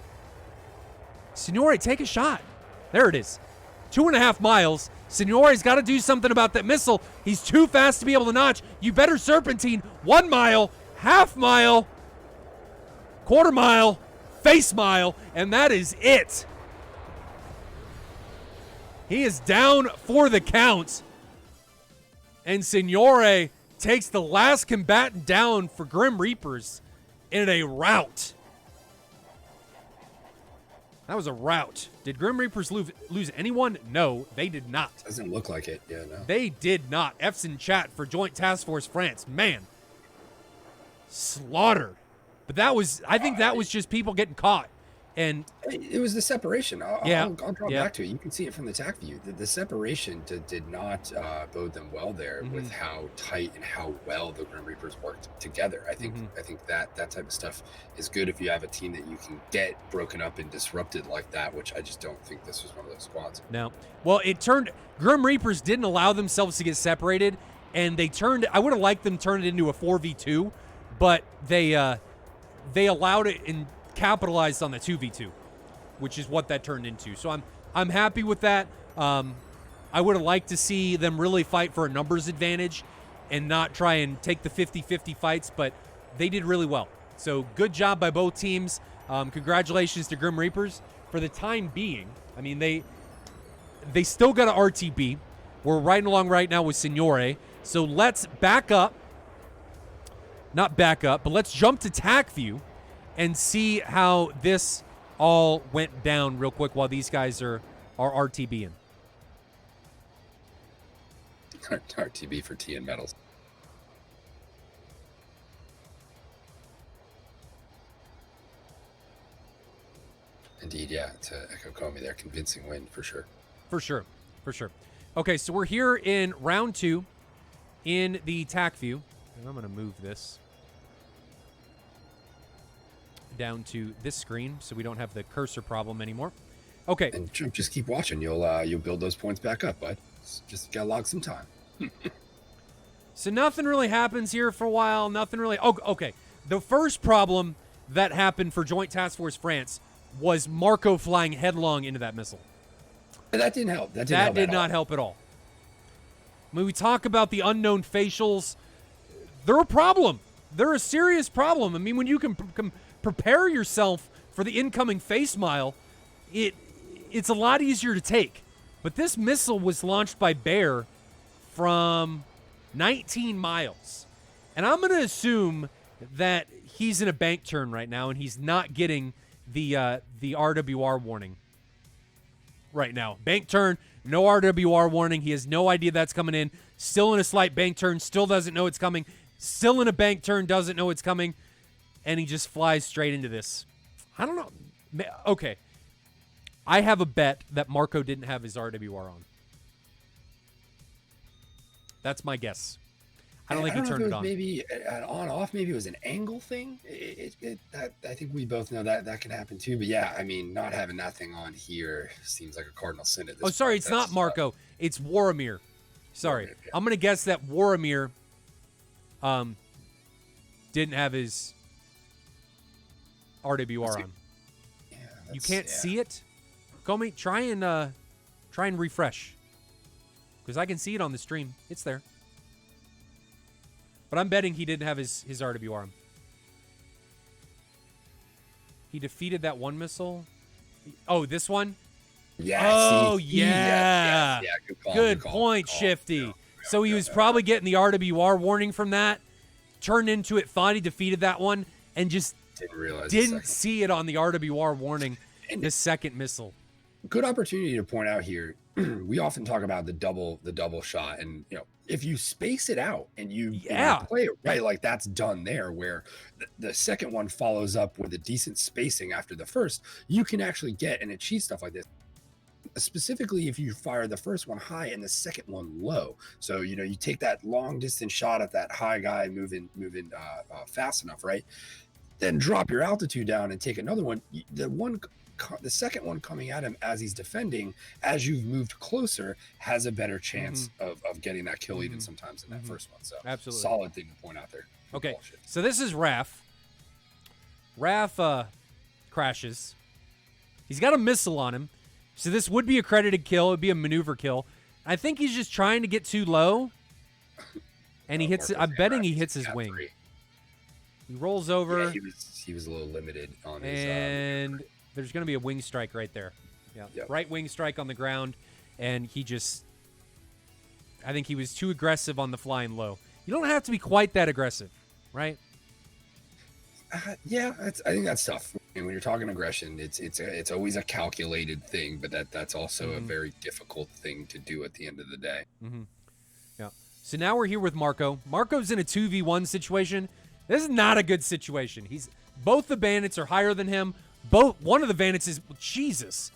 Signore, take a shot. There it is. 2.5 miles. Signore's got to do something about that missile. He's too fast to be able to notch. You better serpentine. 1 mile, half mile, quarter mile, face mile, and that is it. He is down for the count. And Signore takes the last combatant down for Grim Reapers in a rout. That was a rout. Did Grim Reapers lose anyone? No, they did not. Doesn't look like it. Yeah, no. They did not. F's in chat for Joint Task Force France. Man. Slaughtered. But that was, I think that was just people getting caught. And it was the separation. I'll draw yeah. back to it. You can see it from the TAC view. The separation did not bode them well there with how tight and how well the Grim Reapers worked together. I think that type of stuff is good if you have a team that you can get broken up and disrupted like that, which I just don't think this was one of those squads. No. Well, Grim Reapers didn't allow themselves to get separated, and I would have liked them turn it into a 4v2, but they allowed it and capitalized on the 2v2, which is what that turned into. So I'm happy with that. I would have liked to see them really fight for a numbers advantage and not try and take the 50-50 fights, but they did really well. So good job by both teams. Congratulations to Grim Reapers. For the time being, I mean, they still got an RTB. We're riding along right now with Signore. So let's back up. Not back up, but let's jump to TAC view and see how this all went down real quick while these guys are RTBing. RTB for TN Metals. Indeed, yeah, to echo Comey there. Convincing win for sure. For sure. Okay, so we're here in round 2 in the TAC view. And I'm going to move this down to this screen so we don't have the cursor problem anymore. Okay. And just keep watching. You'll build those points back up, bud. Just gotta log some time. So nothing really happens here for a while. Nothing really. Oh, okay. The first problem that happened for Joint Task Force France was Marco flying headlong into that missile. That didn't help. That did not help at all. When we talk about the unknown facials, they're a problem. They're a serious problem. I mean, when you can prepare yourself for the incoming face mile, it's a lot easier to take. But this missile was launched by Bear from 19 miles. And I'm going to assume that he's in a bank turn right now, and he's not getting the RWR warning right now. Bank turn, no RWR warning. He has no idea that's coming in. Still in a slight bank turn, still doesn't know it's coming. Still in a bank turn, doesn't know it's coming. And he just flies straight into this. I don't know. Okay. I have a bet that Marco didn't have his RWR on. That's my guess. I don't think he turned it on. Maybe an on-off. Maybe it was an angle thing. I think we both know that can happen too. But yeah, I mean, not having that thing on here seems like a cardinal sin at this point. Sorry, it's not Marco. It's Waromir. Sorry, Waromir, yeah. I'm gonna guess that Waromir didn't have his RWR on. Yeah, You can't see it. Comey, try and refresh, because I can see it on the stream. It's there. But I'm betting he didn't have his RWR on. He defeated that one missile. Oh, this one? Yeah. Oh, see, yeah. yeah. Good call. Good point, Shifty. Yeah, So he was probably getting the RWR warning from that, turned into it, thought he defeated that one, and just didn't realize. didn't see it on the RWR warning. And the second missile. Good opportunity to point out here. We often talk about the double shot, and if you space it out and you play it right, like that's done there. Where the second one follows up with a decent spacing after the first, you can actually get and achieve stuff like this. Specifically, if you fire the first one high and the second one low, so you take that long distance shot at that high guy moving fast enough, right? Then drop your altitude down and take another one. The second one coming at him as he's defending, as you've moved closer, has a better chance of getting that kill even sometimes than that first one. So absolutely solid thing to point out there. Okay, so this is Raph. Raph crashes. He's got a missile on him, so this would be a credited kill. It would be a maneuver kill. I think he's just trying to get too low, and he hits. I'm betting he hits his wing. He rolls over. Yeah, he was a little limited on his. And there's going to be a wing strike right there. Yeah, Yep. Right wing strike on the ground, and he just. I think he was too aggressive on the flying low. You don't have to be quite that aggressive, right? Yeah, I think that's tough. And when you're talking aggression, it's always a calculated thing, but that's also a very difficult thing to do at the end of the day. Yeah. So now we're here with Marco. Marco's in a 2v1 situation. This is not a good situation. Both the bandits are higher than him. One of the bandits is Jesus.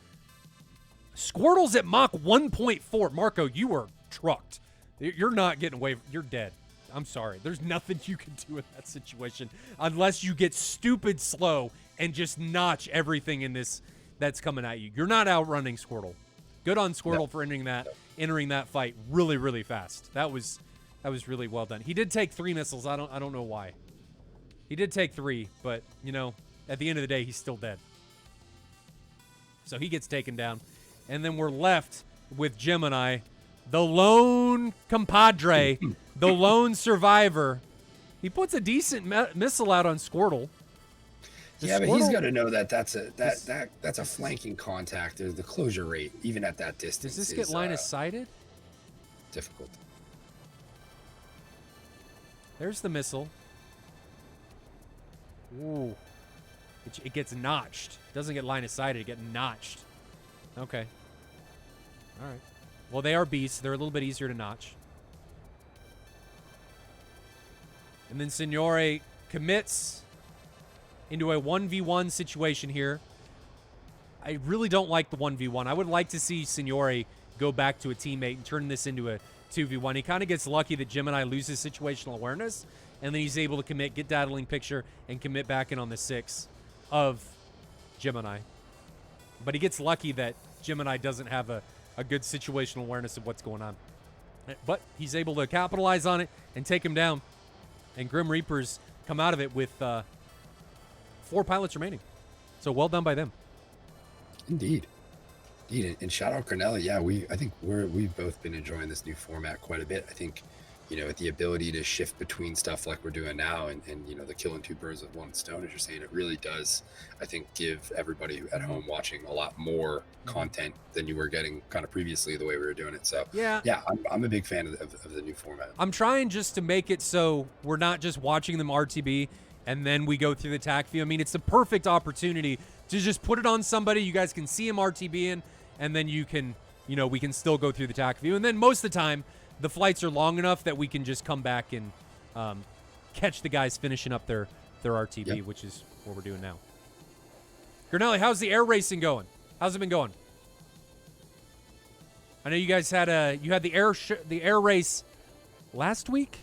Squirtle's at Mach 1.4. Marco, you are trucked. You're not getting away. You're dead. I'm sorry. There's nothing you can do in that situation unless you get stupid slow and just notch everything in this that's coming at you. You're not outrunning Squirtle. Good on Squirtle for entering that fight really, really fast. That was really well done. He did take 3 missiles. I don't know why. He did take 3, but at the end of the day, he's still dead. So he gets taken down, and then we're left with Gemini, the lone compadre, the lone survivor. He puts a decent missile out on Squirtle. But he's got to know that that's a flanking contact. The closure rate, even at that distance, does this get line of sighted? Difficult. There's the missile. Ooh. It gets notched. Doesn't get line of sighted. It gets notched. Okay. All right. Well, they are beasts. They're a little bit easier to notch. And then Signore commits into a 1v1 situation here. I really don't like the 1v1. I would like to see Signore go back to a teammate and turn this into a 2v1. He kind of gets lucky that Gemini loses situational awareness, and then he's able to commit, get dazzling picture, and commit back in on the 6 of Gemini. But he gets lucky that Gemini doesn't have a good situational awareness of what's going on. But he's able to capitalize on it and take him down. And Grim Reapers come out of it with 4 pilots remaining. So well done by them. Indeed. And shout out Cornelia. Yeah, I think we've both been enjoying this new format quite a bit. I think with the ability to shift between stuff like we're doing now and the killing two birds with one stone, as you're saying, it really does, I think, give everybody at home watching a lot more content than you were getting kind of previously the way we were doing it. So Yeah. I'm a big fan of the new format. I'm trying just to make it so we're not just watching them RTB and then we go through the tac view. I mean, it's the perfect opportunity to just put it on somebody. You guys can see him RTBing, and then you can, we can still go through the tac view. And then most of the time, the flights are long enough that we can just come back and catch the guys finishing up their RTB, which is what we're doing now. Gurnelli, how's the air racing going? How's it been going? I know you guys had the air race last week.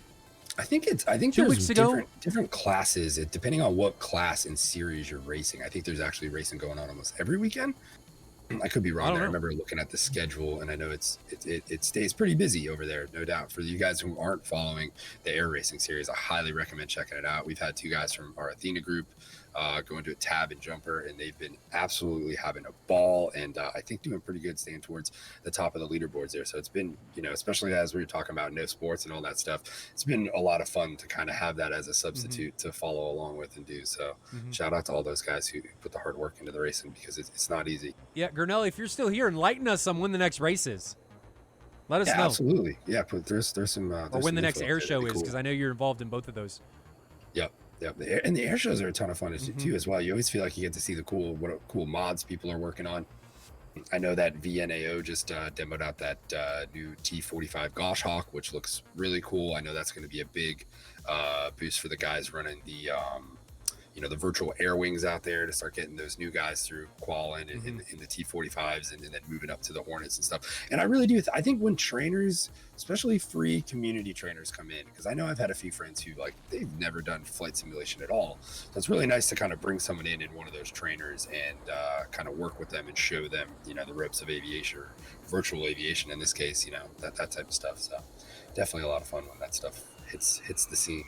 I think 2 there's weeks ago? different classes. Depending on what class and series you're racing, I think there's actually racing going on almost every weekend. I could be wrong. I remember looking at the schedule, and I know it stays pretty busy over there, no doubt. For you guys who aren't following the air racing series, I highly recommend checking it out. We've had 2 guys from our Athena group going to a tab and jumper, and they've been absolutely having a ball, and I think doing pretty good, staying towards the top of the leaderboards there. So it's been, especially as we were talking about no sports and all that stuff, it's been a lot of fun to kind of have that as a substitute to follow along with and do. So shout out to all those guys who put the hard work into the racing, because it's not easy. Yeah, Gurnelli, if you're still here, enlighten us on when the next race is. Let us know. Absolutely. Yeah, but there's some or when the next air show is, because I know you're involved in both of those. Yep. And the air shows are a ton of fun too as well. You always feel like you get to see the cool mods people are working on. I know that VNAO just demoed out that new T45 Goshawk, which looks really cool. I know that's going to be a big boost for the guys running the the virtual air wings out there, to start getting those new guys through qual in the T45s and then moving up to the Hornets and stuff. And I really do. I think when trainers, especially free community trainers, come in, because I know I've had a few friends who they've never done flight simulation at all. So it's really nice to kind of bring someone in one of those trainers and kind of work with them and show them, the ropes of aviation, or virtual aviation in this case, that type of stuff. So definitely a lot of fun when that stuff hits the scene.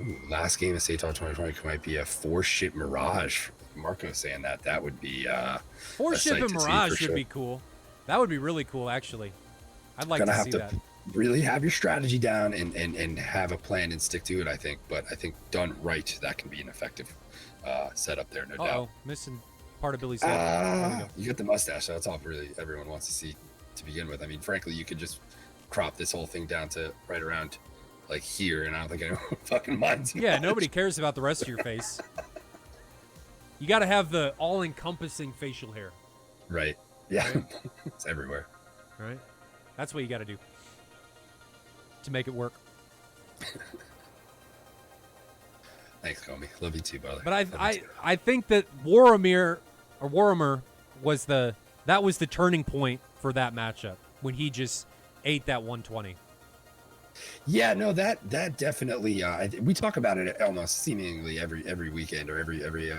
Ooh, last game of SATAL 2020 might be a 4-ship Mirage. Marco saying that would be 4-ship and Mirage would be cool. That would be really cool, actually. I'd like to see that. Really have your strategy down and have a plan and stick to it, I think. But I think done right, that can be an effective setup there, no doubt. Missing part of Billy's head. You got the mustache, so that's all really everyone wants to see to begin with. I mean, frankly, you could just crop this whole thing down to right around here, and I don't think anyone fucking minds. Yeah, nobody cares about the rest of your face. You got to have the all-encompassing facial hair. Right. Yeah. Right? It's everywhere. Right. That's what you got to do to make it work. Thanks, Comey. Love you too, brother. But I think that Warhammer was the turning point for that matchup, when he just ate that 120. Yeah, no, that definitely. We talk about it almost seemingly every weekend or every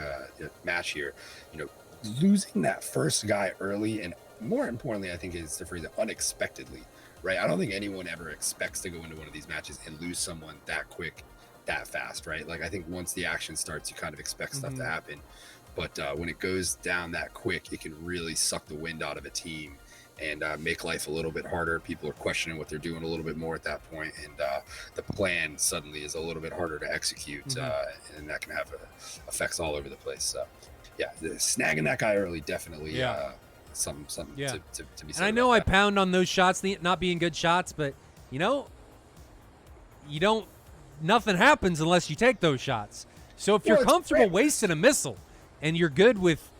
match here. Losing that first guy early, and more importantly, I think is the phrase unexpectedly. Right? I don't think anyone ever expects to go into one of these matches and lose someone that quick, that fast. Right? I think once the action starts, you kind of expect stuff to happen. But when it goes down that quick, it can really suck the wind out of a team and make life a little bit harder. People are questioning what they're doing a little bit more at that point, and the plan suddenly is a little bit harder to execute, and that can have effects all over the place. So, yeah, snagging that guy early definitely something to be said. And I know I pound on those shots not being good shots, but nothing happens unless you take those shots. So if you're comfortable wasting a missile and you're good with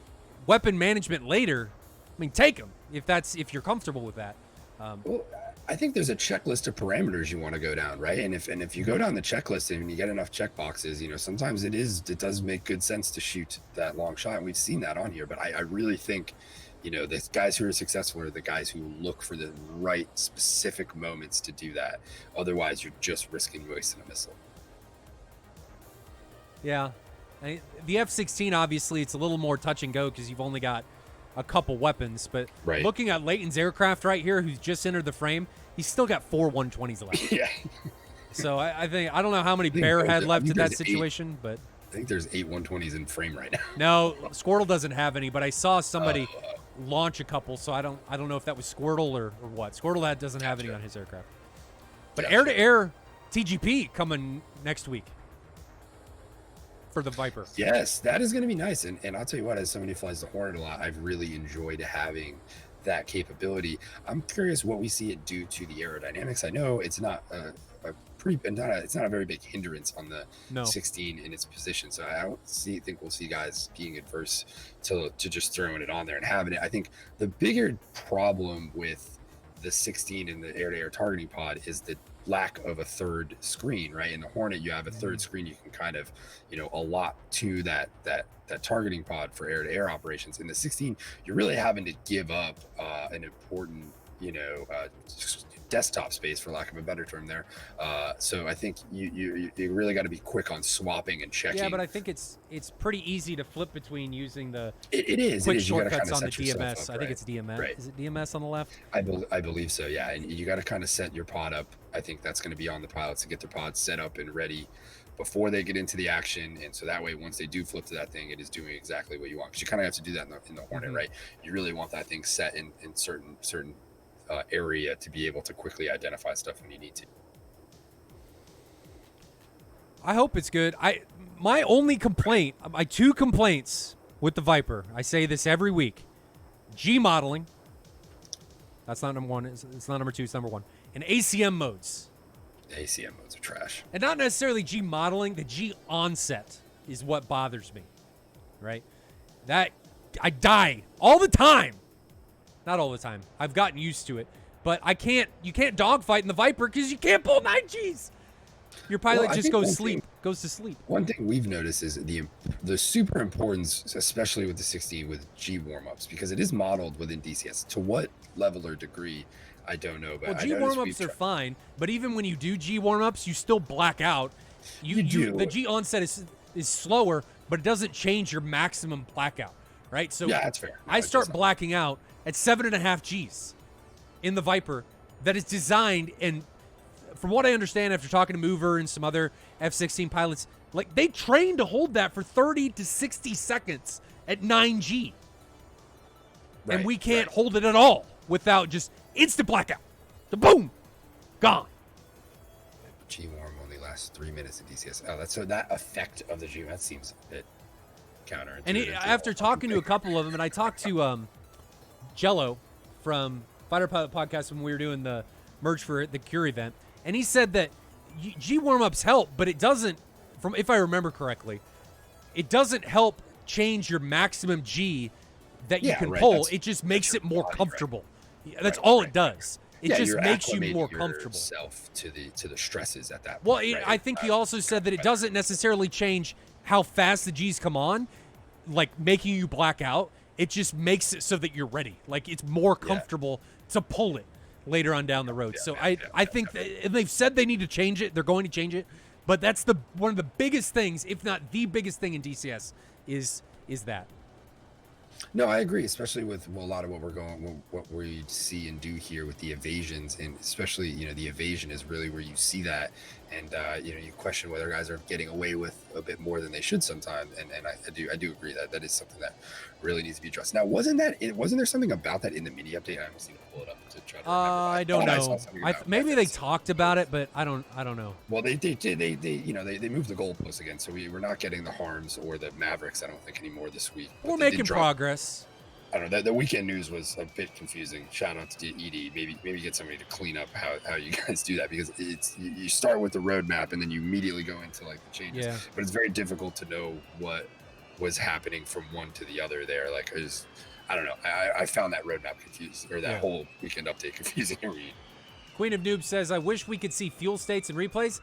weapon management later, I mean, take them. If you're comfortable with that. Well, I think there's a checklist of parameters you want to go down, right? And if you go down the checklist and you get enough check boxes, sometimes it does make good sense to shoot that long shot. And we've seen that on here, but I really think, the guys who are successful are the guys who look for the right specific moments to do that. Otherwise, you're just risking wasting a missile. Yeah. The F-16, obviously, it's a little more touch and go because you've only got a couple weapons, but looking at Leighton's aircraft right here, who's just entered the frame, he's still got 4 120s left. Yeah. So I don't know how many Bear had left in that situation, but I think there's 8 120s in frame right now. No, Squirtle doesn't have any, but I saw somebody launch a couple. So I don't know if that was Squirtle or what. Squirtle doesn't have any on his aircraft. But air-to-air TGP coming next week for the Viper. Yes, that is going to be nice. And I'll tell you what, as somebody who flies the Hornet a lot, I've really enjoyed having that capability. I'm curious what we see it do to the aerodynamics. I know it's not it's not a very big hindrance on the 16 in its position. So I don't think we'll see guys being adverse to just throwing it on there and having it. I think the bigger problem with the 16 in the air-to-air targeting pod is the lack of a third screen, right? In the Hornet, you have a third screen you can kind of, allot to that targeting pod for air-to-air operations. In the 16, you're really having to give up an important, desktop space, for lack of a better term there. So I think you really got to be quick on swapping and checking. Yeah, but I think it's pretty easy to flip between using the it is quick you gotta shortcuts on the set yourself DMS. up, I think right? it's DMS. Right. Is it DMS on the left? I believe so, yeah. And you got to kind of set your pod up. I think that's going to be on the pilots to get their pods set up and ready before they get into the action. And so that way, once they do flip to that thing, it is doing exactly what you want. Because you kind of have to do that in the Hornet, right? You really want that thing set in certain area to be able to quickly identify stuff when you need to. I hope it's good. My only complaint, my two complaints with the Viper, I say this every week: G modeling. That's not number one. It's not number two. It's number one. And ACM modes. ACM modes are trash. And not necessarily G modeling. The G onset is what bothers me. Right? That I die all the time. Not all the time. I've gotten used to it. But you can't dogfight in the Viper because you can't pull 9Gs. Your pilot just goes to sleep. One thing we've noticed is the super importance, especially with the 16 with G warm-ups, because it is modeled within DCS. To what level or degree, I don't know. But G warm-ups are fine, but even when you do G warm-ups, you still black out. You do. The G onset is slower, but it doesn't change your maximum blackout, right? So yeah, that's fair. I start blacking out at 7.5 Gs in the Viper that is designed, and from what I understand after talking to Mover and some other F-16 pilots, like they train to hold that for 30 to 60 seconds at 9G. Right, and we can't hold it at all without just instant blackout. The boom, gone. G warm only lasts 3 minutes in DCS. Oh, so that effect of the G, that seems a bit counterintuitive. And after talking to a couple of them, and I talked to Jello from Fighter Pilot Podcast when we were doing the merge for the Cure event, and he said that G warm-ups help, but it doesn't, if I remember correctly, it doesn't help change your maximum G that you can pull. It just makes it more comfortable. Right. That's all it does. It just makes you more comfortable. To the stresses at that point. Well, I think he also said that it doesn't necessarily change how fast the Gs come on, like making you black out. It just makes it so that you're ready. Like it's more comfortable to pull it later on down the road. I think that they've said they need to change it. They're going to change it. But that's one of the biggest things, if not the biggest thing in DCS is that. No, I agree, especially with a lot of what we see and do here with the evasions, and especially the evasion is really where you see that, and you question whether guys are getting away with a bit more than they should sometimes, and I do agree that is something that really needs to be addressed. Now, wasn't there something about that in the mini update? I almost need to pull it up to try to remember. I don't know. Maybe they talked about it, but I don't know. Well, they moved the goalposts again, so we're not getting the Harms or the Mavericks, I don't think, anymore this week. We're making progress. I don't know. The weekend news was a bit confusing. Shout out to ED. Maybe get somebody to clean up how you guys do that, because you start with the roadmap and then you immediately go into like the changes. Yeah. But it's very difficult to know what was happening from one to the other there. Like, I don't know. I found that roadmap confused, or that whole weekend update confusing to read. Queen of Noobs says, I wish we could see fuel states and replays.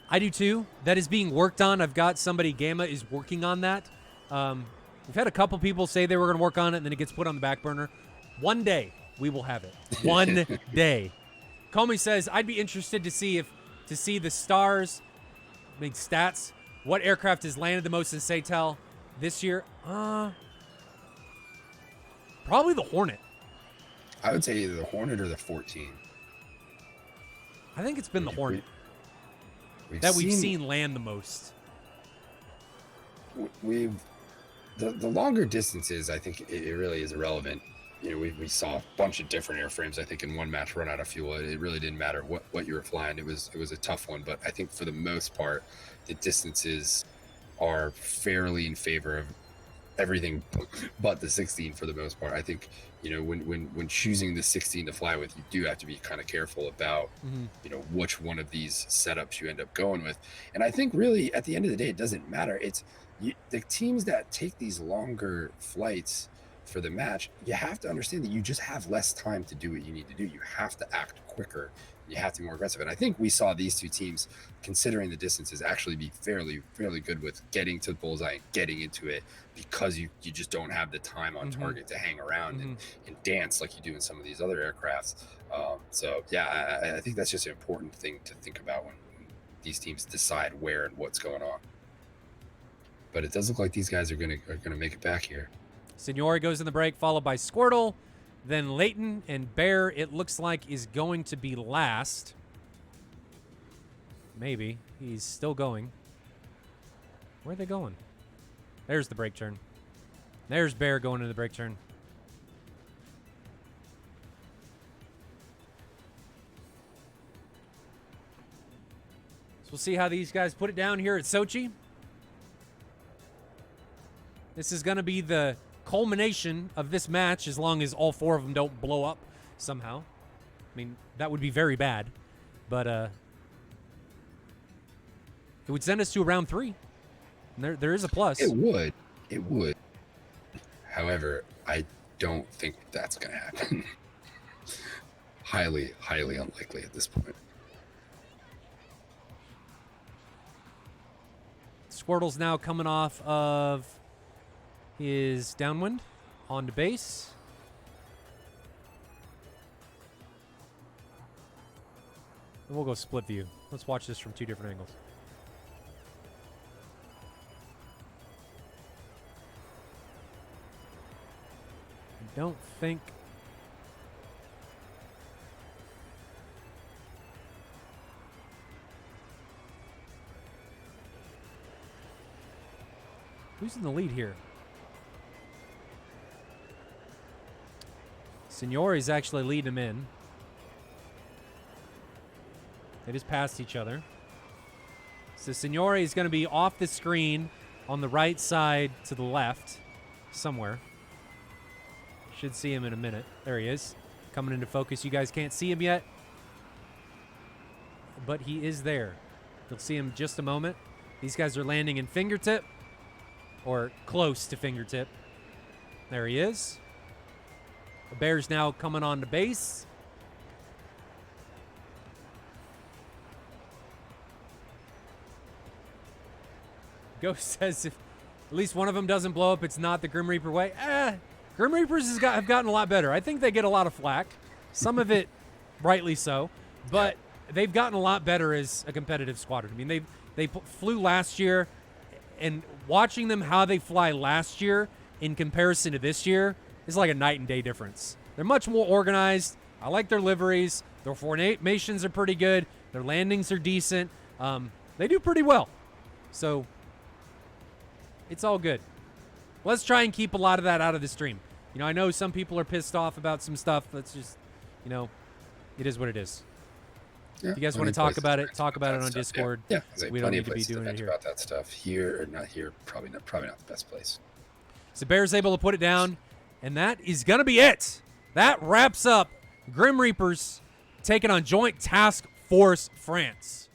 I do too. That is being worked on. I've got somebody, Gamma, is working on that. We've had a couple people say they were going to work on it, and then it gets put on the back burner. One day, we will have it. One day. Comey says, I'd be interested to see the stars, stats. What aircraft has landed the most in SATAL this year? Probably the Hornet. I would say either the Hornet or the 14. I think it's been the Hornet we've seen land the most. The longer distances, I think it really is irrelevant we saw a bunch of different airframes, I think, in one match run out of fuel. It really didn't matter what you were flying. It was a tough one, but I think for the most part, the distances are fairly in favor of everything but the 16 for the most part. I think, when choosing the 16 to fly with, you do have to be kind of careful about, which one of these setups you end up going with. And I think really at the end of the day, it doesn't matter. It's the teams that take these longer flights for the match, you have to understand that you just have less time to do what you need to do. You have to act quicker. You have to be more aggressive. And I think we saw these two teams, considering the distances, actually be fairly good with getting to the bullseye and getting into it, because you just don't have the time on target to hang around and dance like you do in some of these other aircrafts. So yeah, I think that's just an important thing to think about when these teams decide where and what's going on. But it does look like these guys are gonna make it back here. Signori goes in the break, followed by Squirtle. Then Leighton and Bear, it looks like, is going to be last. Maybe. He's still going. Where are they going? There's the brake turn. There's Bear going into the brake turn. So we'll see how these guys put it down here at Sochi. This is going to be the culmination of this match, as long as all four of them don't blow up somehow. I mean, that would be very bad, but it would send us to round 3. And there is a plus. It would. However, I don't think that's going to happen. Highly unlikely at this point. Squirtle's now coming off of his downwind onto base. And we'll go split view. Let's watch this from 2 different angles. I don't think... Who's in the lead here? Signori's actually leading him in. They just passed each other. So Signori is going to be off the screen on the right side to the left somewhere. Should see him in a minute. There he is, coming into focus. You guys can't see him yet, but he is there. You'll see him in just a moment. These guys are landing in fingertip, or close to fingertip. There he is. The Bear's now coming on to base. Ghost says if at least one of them doesn't blow up, it's not the Grim Reaper way. Grim Reapers have gotten a lot better. I think they get a lot of flack. Some of it rightly so. But they've gotten a lot better as a competitive squadron. I mean, they flew last year, and watching them how they fly last year in comparison to this year is like a night and day difference. They're much more organized. I like their liveries. Their formations are pretty good. Their landings are decent. They do pretty well. So it's all good. Let's try and keep a lot of that out of the stream. I know some people are pissed off about some stuff. Let's just, it is what it is. Yeah, if you guys want to talk about it, talk about it on Discord. Yeah. We don't need to be doing it here. About that stuff here or not here, probably not the best place. So Bear's able to put it down, and that is going to be it. That wraps up Grim Reapers taking on Joint Task Force France.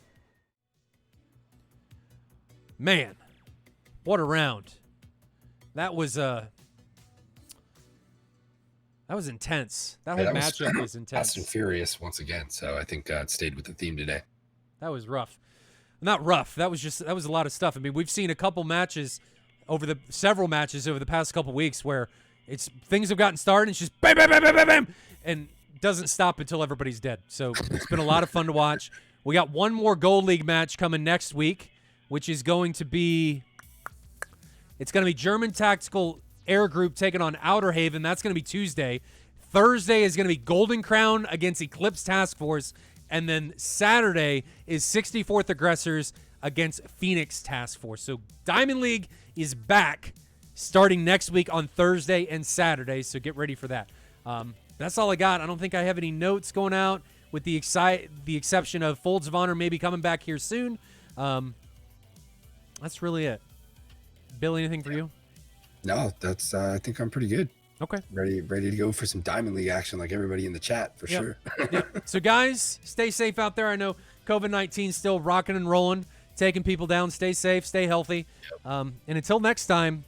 Man, what a round. That was intense. That whole matchup was intense. Fast and Furious once again. So I think it stayed with the theme today. That was rough. Not rough. That was a lot of stuff. I mean, we've seen a couple matches several matches over the past couple weeks where things have gotten started and it's just bam, bam, bam, bam, bam, bam, and doesn't stop until everybody's dead. So it's been a lot of fun to watch. We got one more Gold League match coming next week, which is going to be German Tactical Air Group taking on Outer Haven. That's going to be Tuesday. Thursday is going to be Golden Crown against Eclipse Task Force. And then Saturday is 64th Aggressors against Phoenix Task Force. So Diamond League is back starting next week on Thursday and Saturday. So get ready for that. That's all I got. I don't think I have any notes going out, with the exception of Folds of Honor maybe coming back here soon. That's really it. Billy, anything for you? No, that's. I think I'm pretty good. Okay. Ready to go for some Diamond League action, like everybody in the chat for Yep. sure. Yep. So guys, stay safe out there. I know COVID-19 still rocking and rolling, taking people down. Stay safe, stay healthy. And until next time,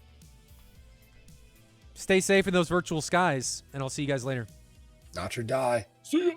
stay safe in those virtual skies, and I'll see you guys later. Notch or die. See ya.